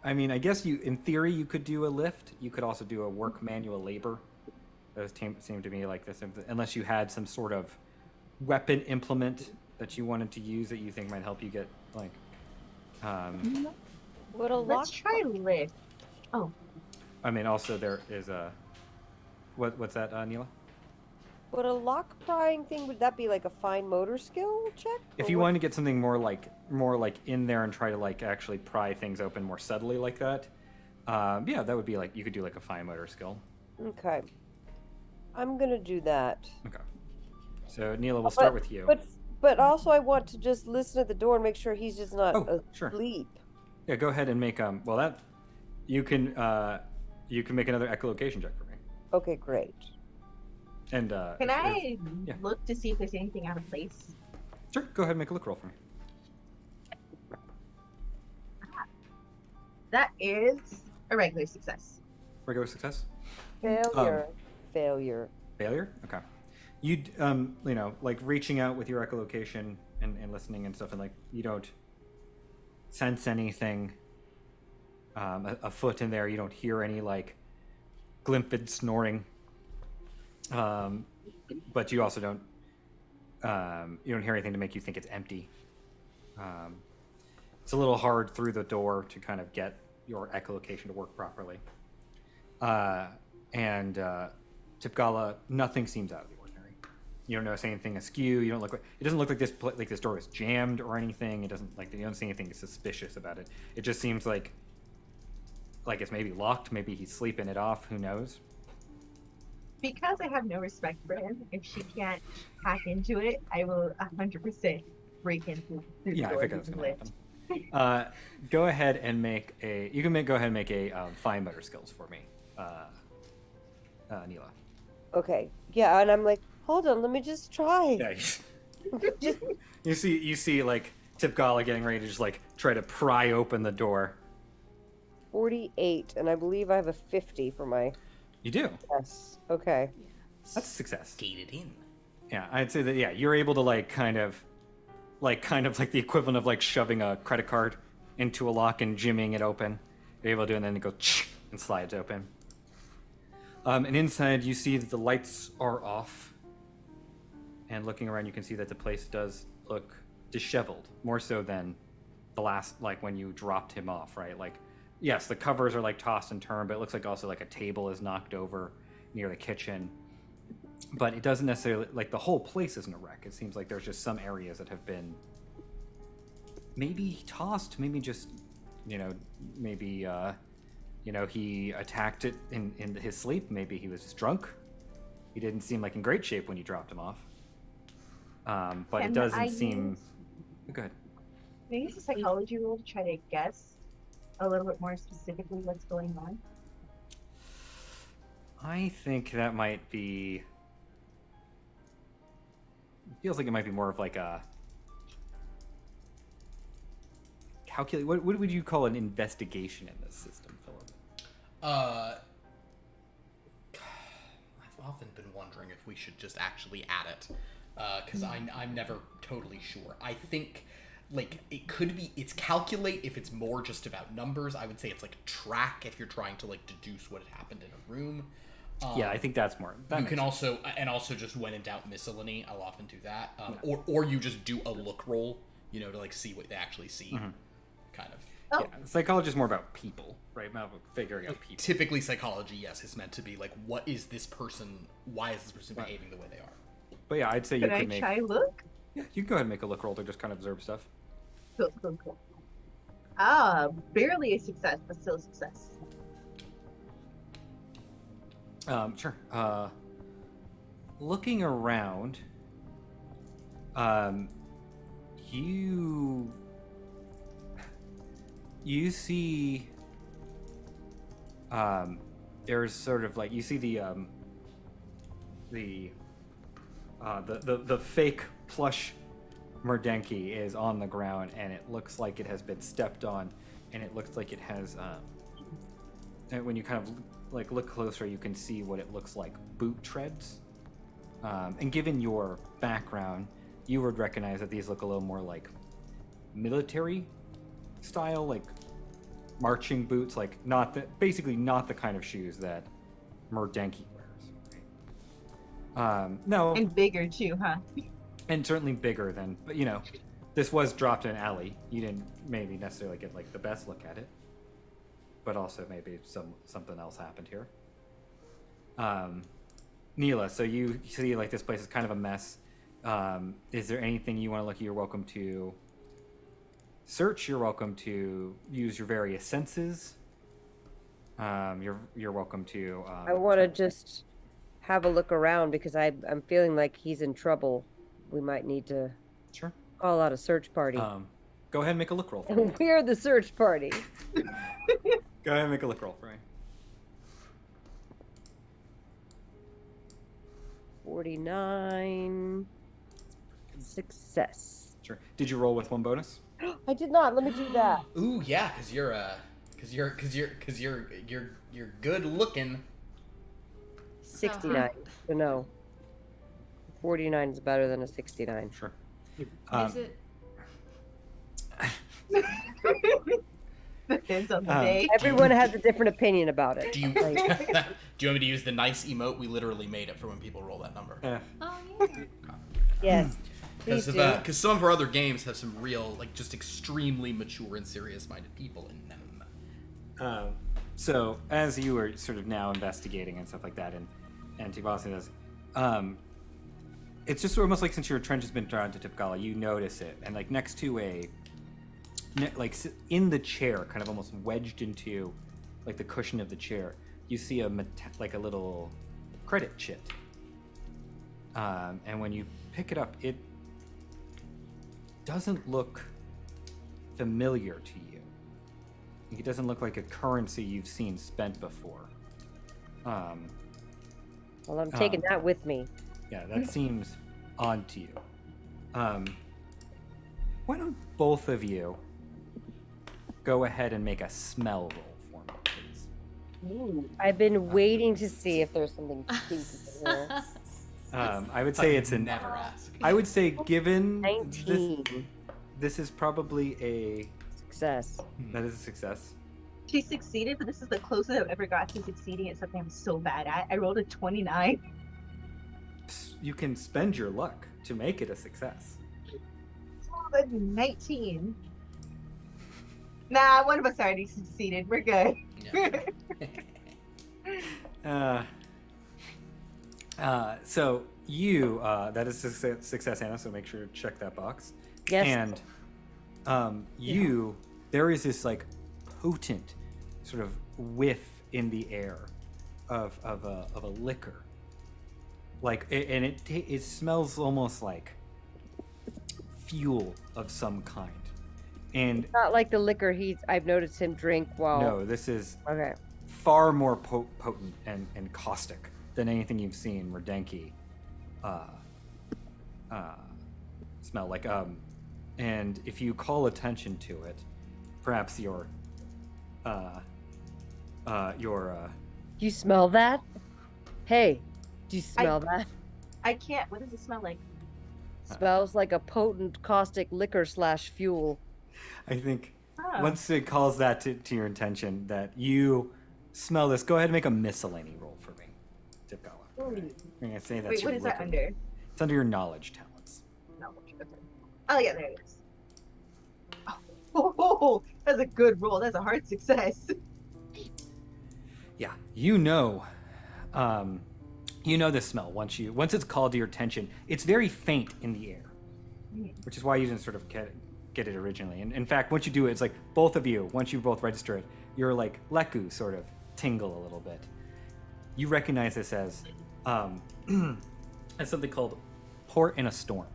I guess in theory, you could do a lift. You could also do a work manual labor. Those seem to me like this, unless you had some sort of weapon implement that you wanted to use that you think might help you get like. Would a Let's lock? try lift. Oh, Also there is a. What's that, Neela? Would a lock prying thing, would that be like a fine motor skill check? If Or you what- wanted to get something more like in there and try to like actually pry things open more subtly like that, yeah, that would be like you could do like a fine motor skill. Okay. I'm gonna do that. Okay. So Neela, we'll start with you. But also I want to just listen at the door and make sure he's just not Sure. asleep. Yeah, go ahead and make that you can make another echolocation check for me. Okay, great. And can I yeah. look to see if there's anything out of place? Sure, go ahead and make a look roll for me. That is a regular success. Regular success. Failure. Failure. Failure? Okay. You like reaching out with your echolocation and listening and stuff, and like you don't sense anything afoot in there. You don't hear any like glimpid snoring. But you also don't hear anything to make you think it's empty. It's a little hard through the door to kind of get your echolocation to work properly. And Tipgala, nothing seems out of the ordinary. You don't notice anything askew. You don't look like it doesn't look like this door is jammed or anything. It doesn't you don't see anything suspicious about it. It just seems like it's maybe locked. Maybe he's sleeping it off. Who knows? Because I have no respect for him, if she can't hack into it, I will 100% break in through the Yeah, I door figured that's and gonna lift. happen. Go ahead and make a. You can go ahead and make a fine motor skills for me, Neela. Okay. Yeah, and I'm like, hold on, let me just try. Yeah. Just, You see like Tipgala getting ready to just like try to pry open the door. 48, and I believe I have a 50 for my You do. yes. Okay. That's a success. Gated in. Yeah, I'd say that. Yeah, you're able to like kind of like the equivalent of like shoving a credit card into a lock and jimmying it open. You're able to do it, and then it goes and slides open. And inside, you see that the lights are off. And looking around, you can see that the place does look disheveled, more so than the last, like when you dropped him off, right? Like, yes, the covers are like tossed and turned, but it looks like also like a table is knocked over near the kitchen. But it doesn't necessarily, like the whole place isn't a wreck. It seems like there's just some areas that have been maybe tossed, maybe just, maybe, he attacked it in his sleep. Maybe he was just drunk. He didn't seem like in great shape when you dropped him off. But it doesn't seem... Go ahead. Can I use a psychology roll to try to guess a little bit more specifically what's going on? I think that might be... It feels like it might be more of like a... Calculate. What would you call an investigation in this system, Philip? I've often been wondering if we should just actually add it, because I'm never totally sure. I think, like, it could be, it's calculate if it's more just about numbers. I would say it's like track if you're trying to, like, deduce what had happened in a room. Yeah, I think that's more. That You makes can sense. also, and also just when in doubt, miscellany. I'll often do that, or you just do a look roll, you know, to like see what they actually see, kind of. Oh, Yeah, psychology is more about people, right? About figuring out people. Typically, psychology, yes, is meant to be like, what is this person? Why is this person behaving the way they are? But yeah, I'd say you can I could make. try look? Yeah, you can go ahead and make a look roll to just kind of observe stuff. Cool. Ah, barely a success, but still a success. Sure. Looking around, you see, there's sort of like you see the fake plush Merdenki is on the ground, and it looks like it has been stepped on, and it looks like it has. And when you kind of like look closer, you can see what it looks like boot treads. And given your background, you would recognize that these look a little more like military style, like marching boots, like basically not the kind of shoes that Merdenki wears. No, And bigger too, huh? and certainly bigger than, but you know, this was dropped in an alley. You didn't maybe necessarily get like the best look at it, but also maybe something else happened here. Neela, so you see like this place is kind of a mess. Is there anything you want to look at? You're welcome to search. You're welcome to use your various senses. You're welcome to. I want to just have a look around because I'm feeling like he's in trouble. We might need to Sure. call out a search party. Go ahead and make a look roll for me. We're the search party. Go ahead and make a look roll for me. 49 success. Sure. Did you roll with one bonus? I did not. Let me do that. Ooh, yeah, because you're good looking. 69. So no. 49 is better than a 69. Sure. Is it? Depends on the day. Everyone has a different opinion about it. Do you Like, do you want me to use the nice emote? We literally made it for when people roll that number. Oh yeah. yes. Please do. Because some of our other games have some real, like, just extremely mature and serious-minded people in them. So as you were sort of now investigating and stuff like that, and Tibasi does, it's just almost like since your trench has been drawn to Tipgala, you notice it, and like next to in the chair, kind of almost wedged into like the cushion of the chair, you see like a little credit chit. And when you pick it up, it doesn't look familiar to you. It doesn't look like a currency you've seen spent before. Well, I'm taking that with me. Yeah, that seems odd to you. Why don't both of you go ahead and make a smell roll for me, please? Ooh. I've been waiting to see if there's something stinky in here. I would say it's never ask. I would say given 19. this is probably a Success. that is a success. She succeeded, but this is the closest I've ever got to succeeding at something I'm so bad at. I rolled a 29. You can spend your luck to make it a success. Oh, a 19. Nah, one of us already succeeded. We're good. Yeah. So you that is a success, Anna. So make sure to check that box. Yes. And there is this like potent sort of whiff in the air of a liquor, like and it smells almost like fuel of some kind. And Not like the liquor I've noticed him drink while. no, this is Okay. far more potent and caustic than anything you've seen Merdenki smell like. And if you call attention to it, perhaps your You smell that? Hey, do you smell that? I can't. What does it smell like? Smells like a potent caustic liquor / fuel. I think Oh. once it calls that to your attention that you smell this, go ahead and make a miscellany roll for me. Tipgala. Ooh. I'm gonna say that's Wait, your what is that look- under? It's under your knowledge talents. No, okay. Oh yeah, there it is. Oh, that's a good roll. That's a hard success. Yeah, you know this smell once it's called to your attention. It's very faint in the air, which is why you didn't sort of get it originally. And in fact, once you do it, it's like both of you, once you both register it, your like leku sort of tingle a little bit. You recognize this as as something called port in a storm,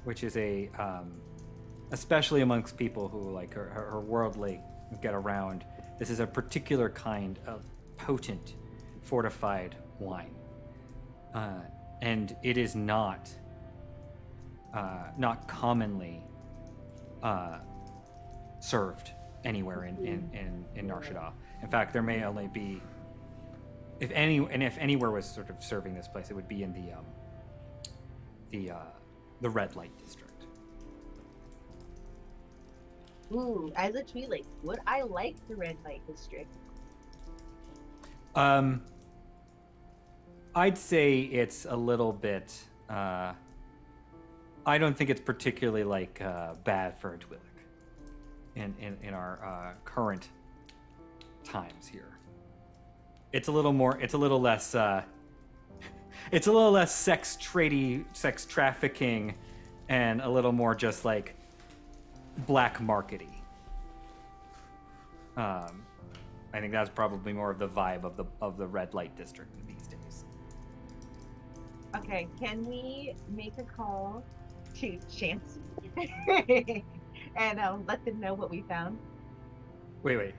which is a especially amongst people who like are worldly, get around. This is a particular kind of potent, fortified wine, and it is not commonly served anywhere in Nar Shaddaa. In fact, there may only be, if anywhere was sort of serving this place, it would be in the red light district. Ooh, as a Twi'lek, would I like the red light district? I'd say it's a little bit. I don't think it's particularly like bad for a Twi'lek in our current times here. It's a little more. It's a little less. It's a little less sex trafficking, and a little more just like black markety. I think that's probably more of the vibe of the red light district these days. Okay, can we make a call to Chansey and let them know what we found? Wait.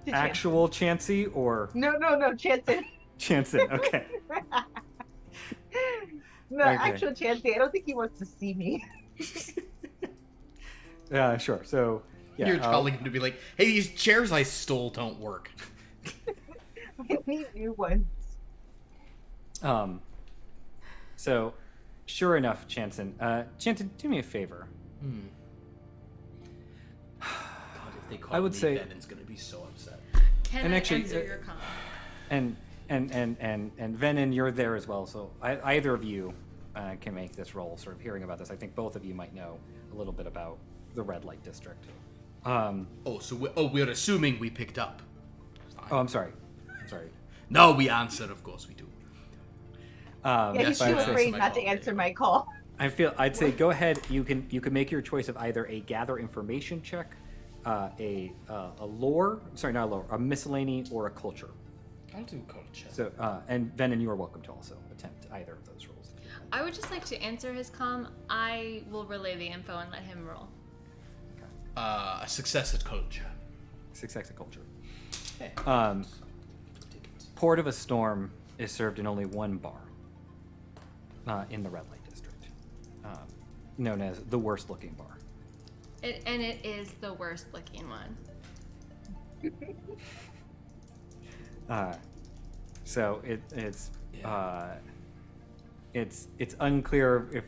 To Actual Chansey or No, Chansey. Chanson? Okay. No, Okay. actual Chansey. I don't think he wants to see me. Yeah, sure. So yeah, You're calling him to be like, hey, these chairs I stole don't work. I need new ones. So, sure enough, Chanson, do me a favor. God, if they call I would me, say- Venon's gonna be so upset. Can And I actually, answer your comment? And Venon, you're there as well. So either of you can make this roll. Sort of hearing about this, I think both of you might know a little bit about the red light district. We're assuming we picked up. Fine. I'm sorry. No, we answered. Of course we do. Yeah, Yes, he's too I- afraid my not to call. answer my call. I'd say go ahead. You can make your choice of either a gather information check, a lore. Sorry, not a lore. A miscellany or a culture. I'll do culture. So and Venon, you are welcome to also attempt either of those rolls. I would just like to answer his comm. I will relay the info and let him roll. A success at culture. Success at culture. Okay. Port of a Storm is served in only one bar in the red light district, known as the worst looking bar. And it is the worst looking one. So it's unclear if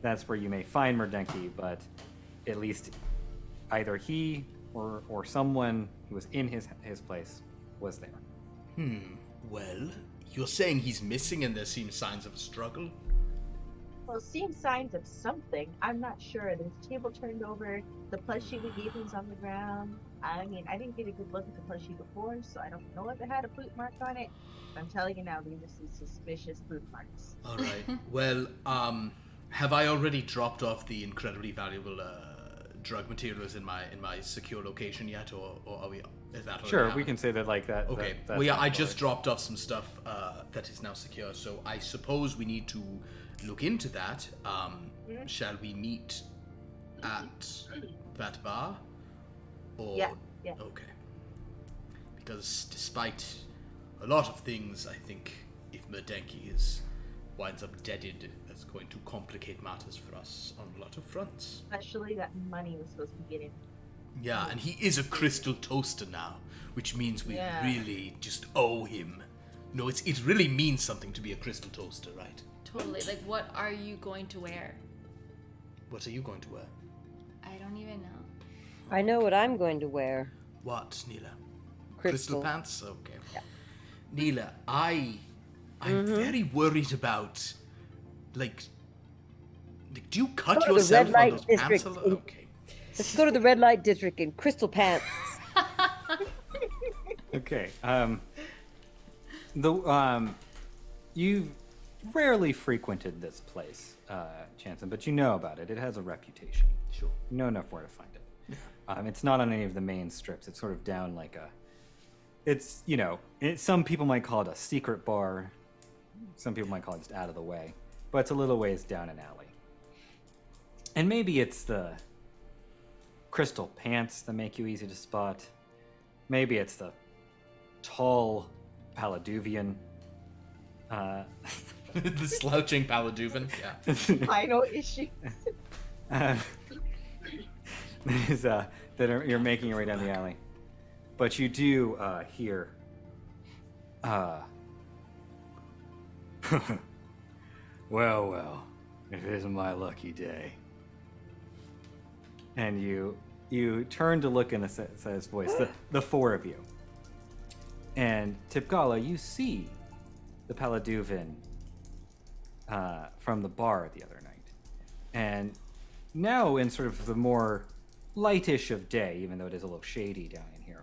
that's where you may find Merdenki, but at least either he or someone who was in his place was there. Well, you're saying he's missing and there seem signs of a struggle? Well, seeing signs of something. I'm not sure. There's a table turned over. The plushie we gave him's on the ground. I mean, I didn't get a good look at the plushie before, so I don't know if it had a boot mark on it. But I'm telling you now, these are some suspicious boot marks. All right. Well, have I already dropped off the incredibly valuable drug materials in my secure location yet, or are we? Is that already Sure, we happened? can say that like that. Okay. That's Well, yeah, not I just forward. dropped off some stuff that is now secure, so I suppose we need to look into that. Shall we meet at that bar? Or... Yeah. Okay. Because despite a lot of things, I think if Merdenki winds up deaded, that's going to complicate matters for us on a lot of fronts. Especially that money was supposed to be getting. Yeah, and he is a crystal toaster now, which means we Yeah. really just owe him. No, it really means something to be a crystal toaster, right? Totally. Like, what are you going to wear? What are you going to wear? I don't even know. I know what I'm going to wear. What, Neela? Crystal. Pants? Okay. Yeah. Neela, I'm very worried about, like, do you cut Go to the yourself red on light those district pants a lot? in- Okay. Let's go to the red light district in Crystal Pants. Okay. You've rarely frequented this place, Chanson, but you know about it. It has a reputation. Sure. You know enough where to find it. It's not on any of the main strips. It's sort of down like a. It's some people might call it a secret bar. Some people might call it just out of the way, but it's a little ways down an alley. And maybe it's the crystal pants that make you easy to spot. Maybe it's the tall Paladuvian. The slouching Paladuvan. Yeah. Final issue. You're making your way down the alley, but you do hear. Well, it isn't my lucky day. And you turn to look in the says voice, the four of you. And Tipgala, you see the Paladuvan from the bar the other night. And now in sort of the more lightish of day, even though it is a little shady down in here,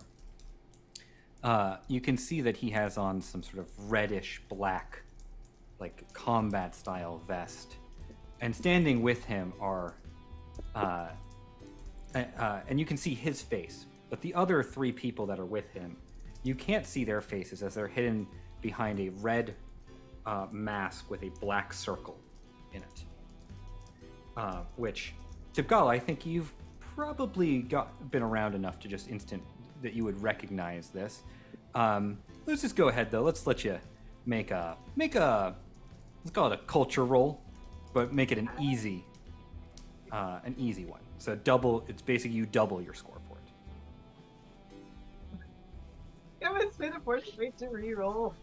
you can see that he has on some sort of reddish black, like combat style vest. And standing with him are, and you can see his face, but the other three people that are with him, you can't see their faces as they're hidden behind a red mask with a black circle in it. Which, Tipgala, I think you've probably been around enough to just that you would recognize this. Let's just go ahead though. Let's let you make a let's call it a culture roll, but make it an easy one. So it's basically you double your score for it. It must be the force straight to reroll.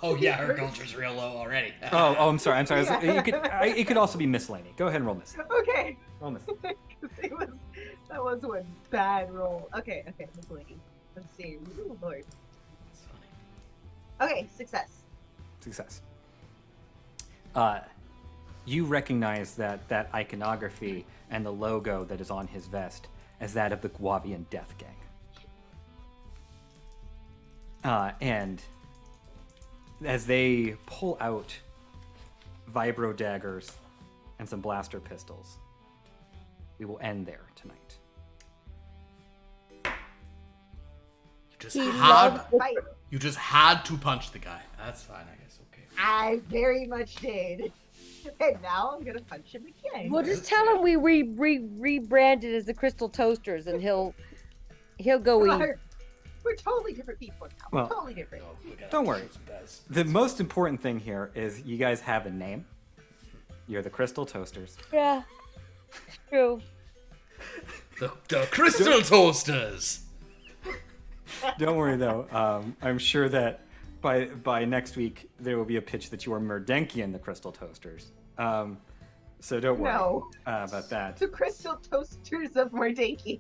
Oh yeah, her culture's real low already. Oh, I'm sorry. Yeah. It could also be miscellany. Go ahead and roll miss. Okay. Roll miss. That was one bad roll. Okay, miscellany. Let's see. Ooh, Lord. That's funny. Okay, success. You recognize that iconography and the logo that is on his vest as that of the Guavian Death Gang. And as they pull out vibro daggers and some blaster pistols, we will end there tonight. You just had to punch the guy. That's fine, I guess. Okay. I very much did. And now I'm gonna punch him again. Well, just tell him we rebranded as the Crystal Toasters, and he'll go eat. We're totally different people now. Well, totally different. Don't worry. The most important thing here is you guys have a name. You're the Crystal Toasters. Yeah, true. The Crystal Toasters. Don't worry though. I'm sure that by next week there will be a pitch that you are Merdenkian, the Crystal Toasters. So don't worry about that. The Crystal Toasters of Mordeki.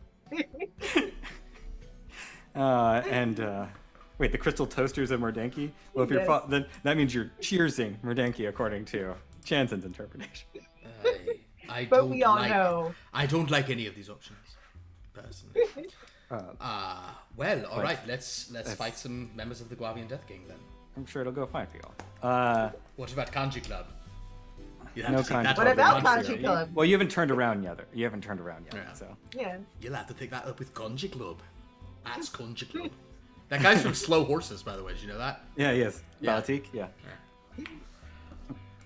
Wait, the Crystal Toasters of Merdenki? Well, if then that means you're cheersing Merdenki according to Chanson's interpretation. But we all know. I don't like any of these options, personally. Well, all right. Let's fight some members of the Guavian Death Gang then. I'm sure it'll go fine for you all. What about Kanji Club? No Kanji Club. What about Kanji Club? Well, you haven't turned around yet. So. Yeah. You'll have to take that up with Kanji Club. That's Kanji Club. That guy's from Slow Horses, by the way. Did you know that? Yeah, he is. Yeah. Balatik, yeah.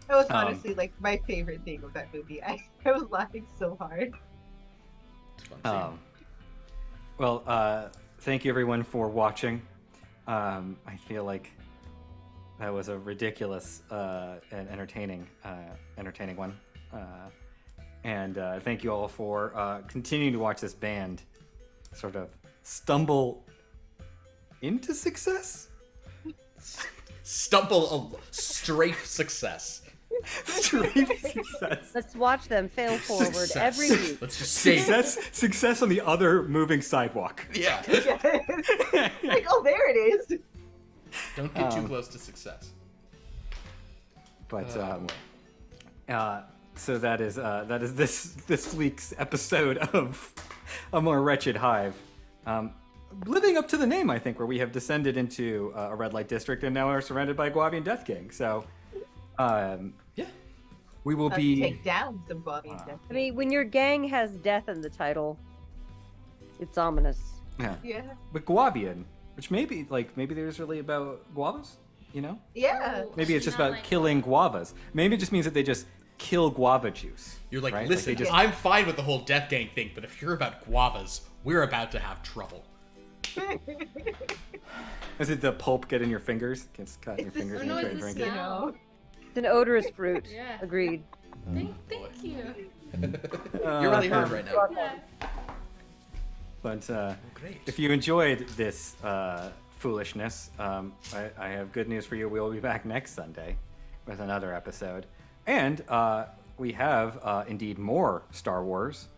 That was honestly like my favorite thing of that movie. I was laughing so hard. It's fun. Well, thank you everyone for watching. I feel like that was a ridiculous and entertaining one. And thank you all for continuing to watch this band sort of stumble into success? Stumble a strafe success. Straight success. Let's watch them fail forward every week. Let's just say Success on the other moving sidewalk. yeah. Like, oh, there it is. Don't get too close to success. But so that is this week's episode of A More Wretched Hive. Living up to the name, I think, where we have descended into a red light district and now are surrounded by Guavian Death Gang. So, Yeah. we will Let's be. take down some body death. I mean, when your gang has death in the title, it's ominous. Yeah. Yeah. But Guavian, which maybe there's really about guavas, you know? Yeah. Maybe it's just Not about like killing guavas. Maybe it just means that they just kill guava juice. You're like, right? listen, they just, I'm fine with the whole Death Gang thing, but if you're about guavas, we're about to have trouble. Is it the pulp get in your fingers? Gets cut in your fingers and no, you try to it's the drink it? smell. It's an odorous fruit. Yeah. Agreed. Thank you. You're really hurt right now. Yeah. But Great. if you enjoyed this foolishness, I have good news for you. We'll be back next Sunday with another episode. And we have, indeed, more Star Wars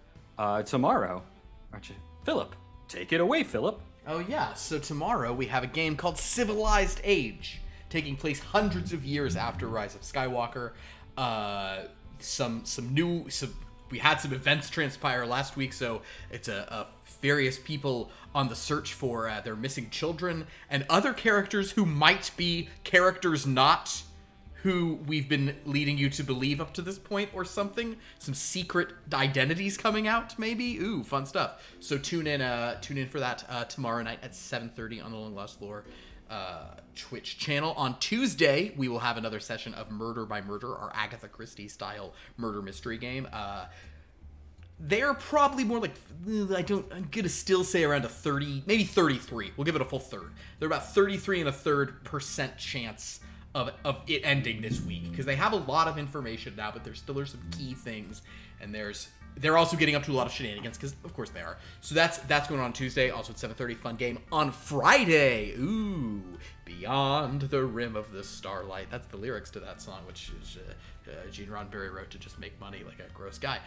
tomorrow. Aren't you? Philip, take it away, Philip. Oh yeah, so tomorrow we have a game called Civilized Age, taking place hundreds of years after Rise of Skywalker. We had some events transpire last week, so it's a various people on the search for their missing children and other characters who might be characters not who we've been leading you to believe up to this point or something. Some secret identities coming out, maybe. Ooh, fun stuff. So tune in for that tomorrow night at 7:30 on the Long Lost Lore Twitch channel. On Tuesday, we will have another session of Murder by Murder, our Agatha Christie style murder mystery game. They're probably more like, I'm gonna still say around a 30, maybe 33. We'll give it a full third. They're about 33.33% chance of it ending this week, because they have a lot of information now, but there still are some key things, and they're also getting up to a lot of shenanigans, because of course they are. So that's going on Tuesday, also at 7:30, fun game. On Friday, ooh, Beyond the Rim of the Starlight. That's the lyrics to that song, which is Gene Roddenberry wrote to just make money like a gross guy.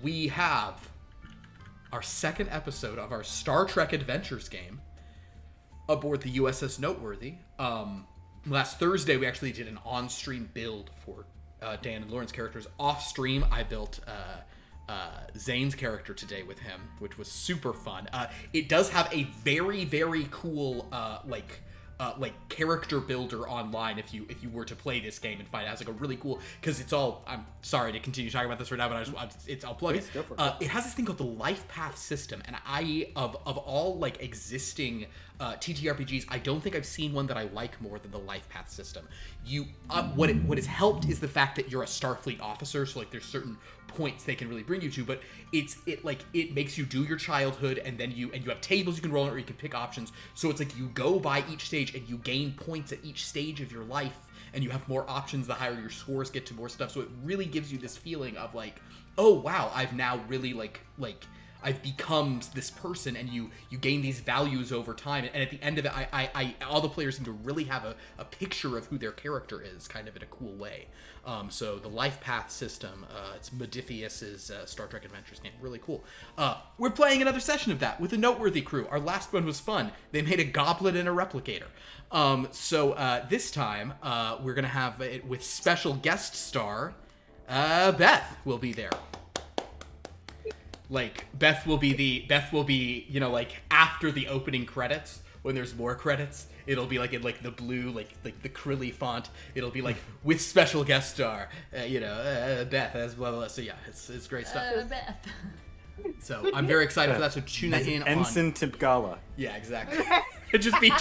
We have our second episode of our Star Trek Adventures game aboard the USS Noteworthy. Last Thursday, we actually did an on-stream build for Dan and Lauren's characters. Off-stream, I built Zane's character today with him, which was super fun. It does have a very, very cool character builder online if you were to play this game and find it. It has like a really cool, because it's all, I'm sorry to continue talking about this right now, but I'll plug it. Go for it. It has this thing called the life path system, and of all like existing TTRPGs, I don't think I've seen one that I like more than the life path system. What has helped is the fact that you're a Starfleet officer, so like there's certain points they can really bring you to, but it makes you do your childhood, and then you have tables you can roll on, or you can pick options. So it's like you go by each stage and you gain points at each stage of your life, and you have more options the higher your scores get to more stuff. So it really gives you this feeling of like, oh wow, I've now really like I've become this person, and you gain these values over time, and at the end of it, I all the players seem to really have a picture of who their character is, kind of in a cool way. So the life path system, it's Modifius's Star Trek Adventures game, really cool. We're playing another session of that with a Noteworthy crew. Our last one was fun. They made a goblet and a replicator. So this time we're gonna have it with special guest star Beth will be there. Like Beth will be you know, like after the opening credits, when there's more credits, it'll be like in like the blue, like the Krilly font. It'll be like with special guest star, Beth as blah, blah, blah. So yeah, it's great stuff. Beth. So I'm very excited for that. So tune in on Ensign Tipgala. Yeah, exactly. just be a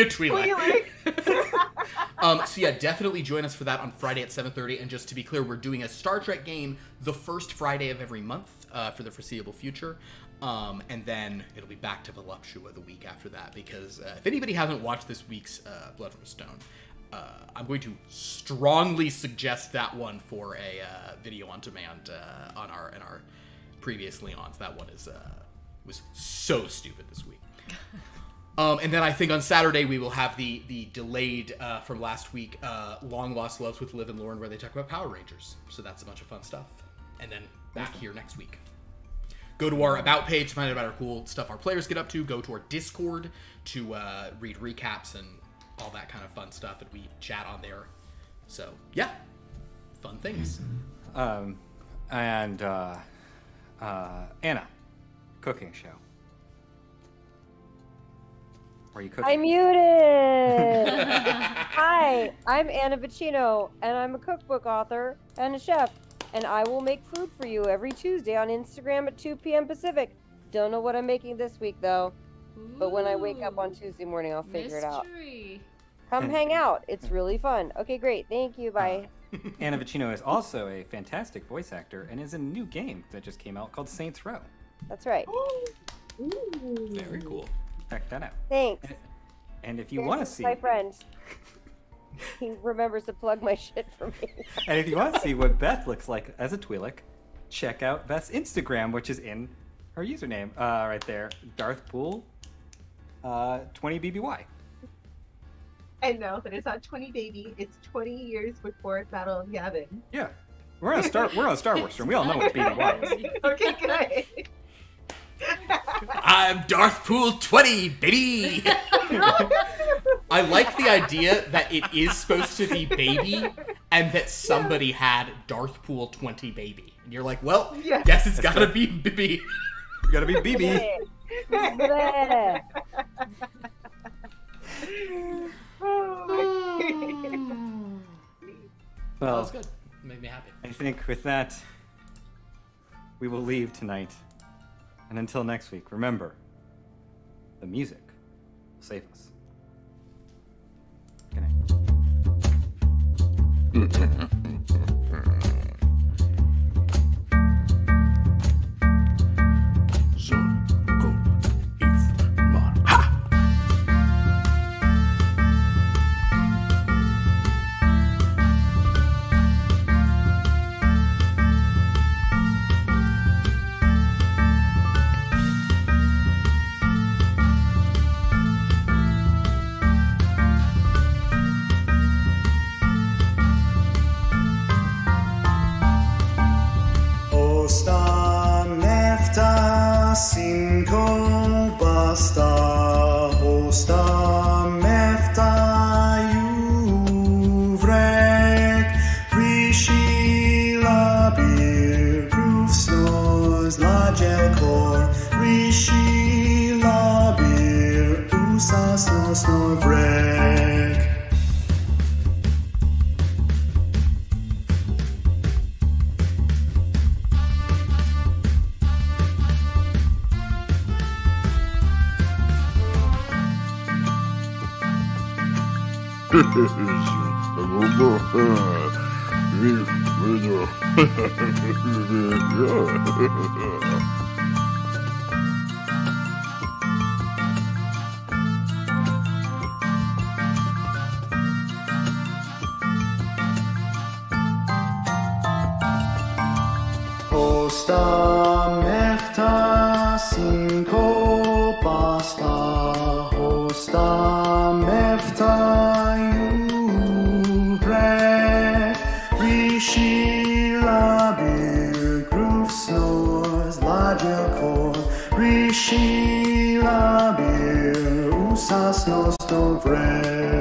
Twi'lek. So yeah, definitely join us for that on Friday at 7:30. And just to be clear, we're doing a Star Trek game the first Friday of every month for the foreseeable future. And then it'll be back to Voluptua the week after that, because if anybody hasn't watched this week's Blood from Stone, I'm going to strongly suggest that one for a video on demand in our previously on. That one was so stupid this week. And then I think on Saturday we will have the delayed from last week Long Lost Loves with Liv and Lauren, where they talk about Power Rangers. So that's a bunch of fun stuff. And then back here next week. Go to our About page to find out about our cool stuff our players get up to. Go to our Discord to read recaps and all that kind of fun stuff, and we chat on there. So, yeah. Fun things. And Anna, cooking show. Are you cooking? I'm muted! Hi, I'm Anna Vicino, and I'm a cookbook author and a chef. And I will make food for you every Tuesday on Instagram at 2 p.m. Pacific. Don't know what I'm making this week, though. But when I wake up on Tuesday morning, I'll figure it out. Come hang out. It's really fun. Okay, great. Thank you. Bye. Anna Vicino is also a fantastic voice actor and is in a new game that just came out called Saints Row. That's right. Very cool. Check that out. Thanks. And if you want to see... My friend. He remembers to plug my shit for me. And if you want to see what Beth looks like as a Twi'lek, check out Beth's Instagram, which is in her username right there, Darthpool 20BBY. I know, but it's not 20 baby. It's 20 years before Battle of Yavin. Yeah, we're on a Star Wars stream. We all know what BBY is. Okay, good. I'm Darthpool 20, baby! I like the idea that it is supposed to be baby, and that somebody had Darthpool 20 baby. And you're like, well, guess it's gotta be BB. Gotta be BB. Well, that's good. It made me happy. I think with that, we will leave tonight. And until next week, remember, the music will save us. Good night. Rishi labir usas nos do vrek.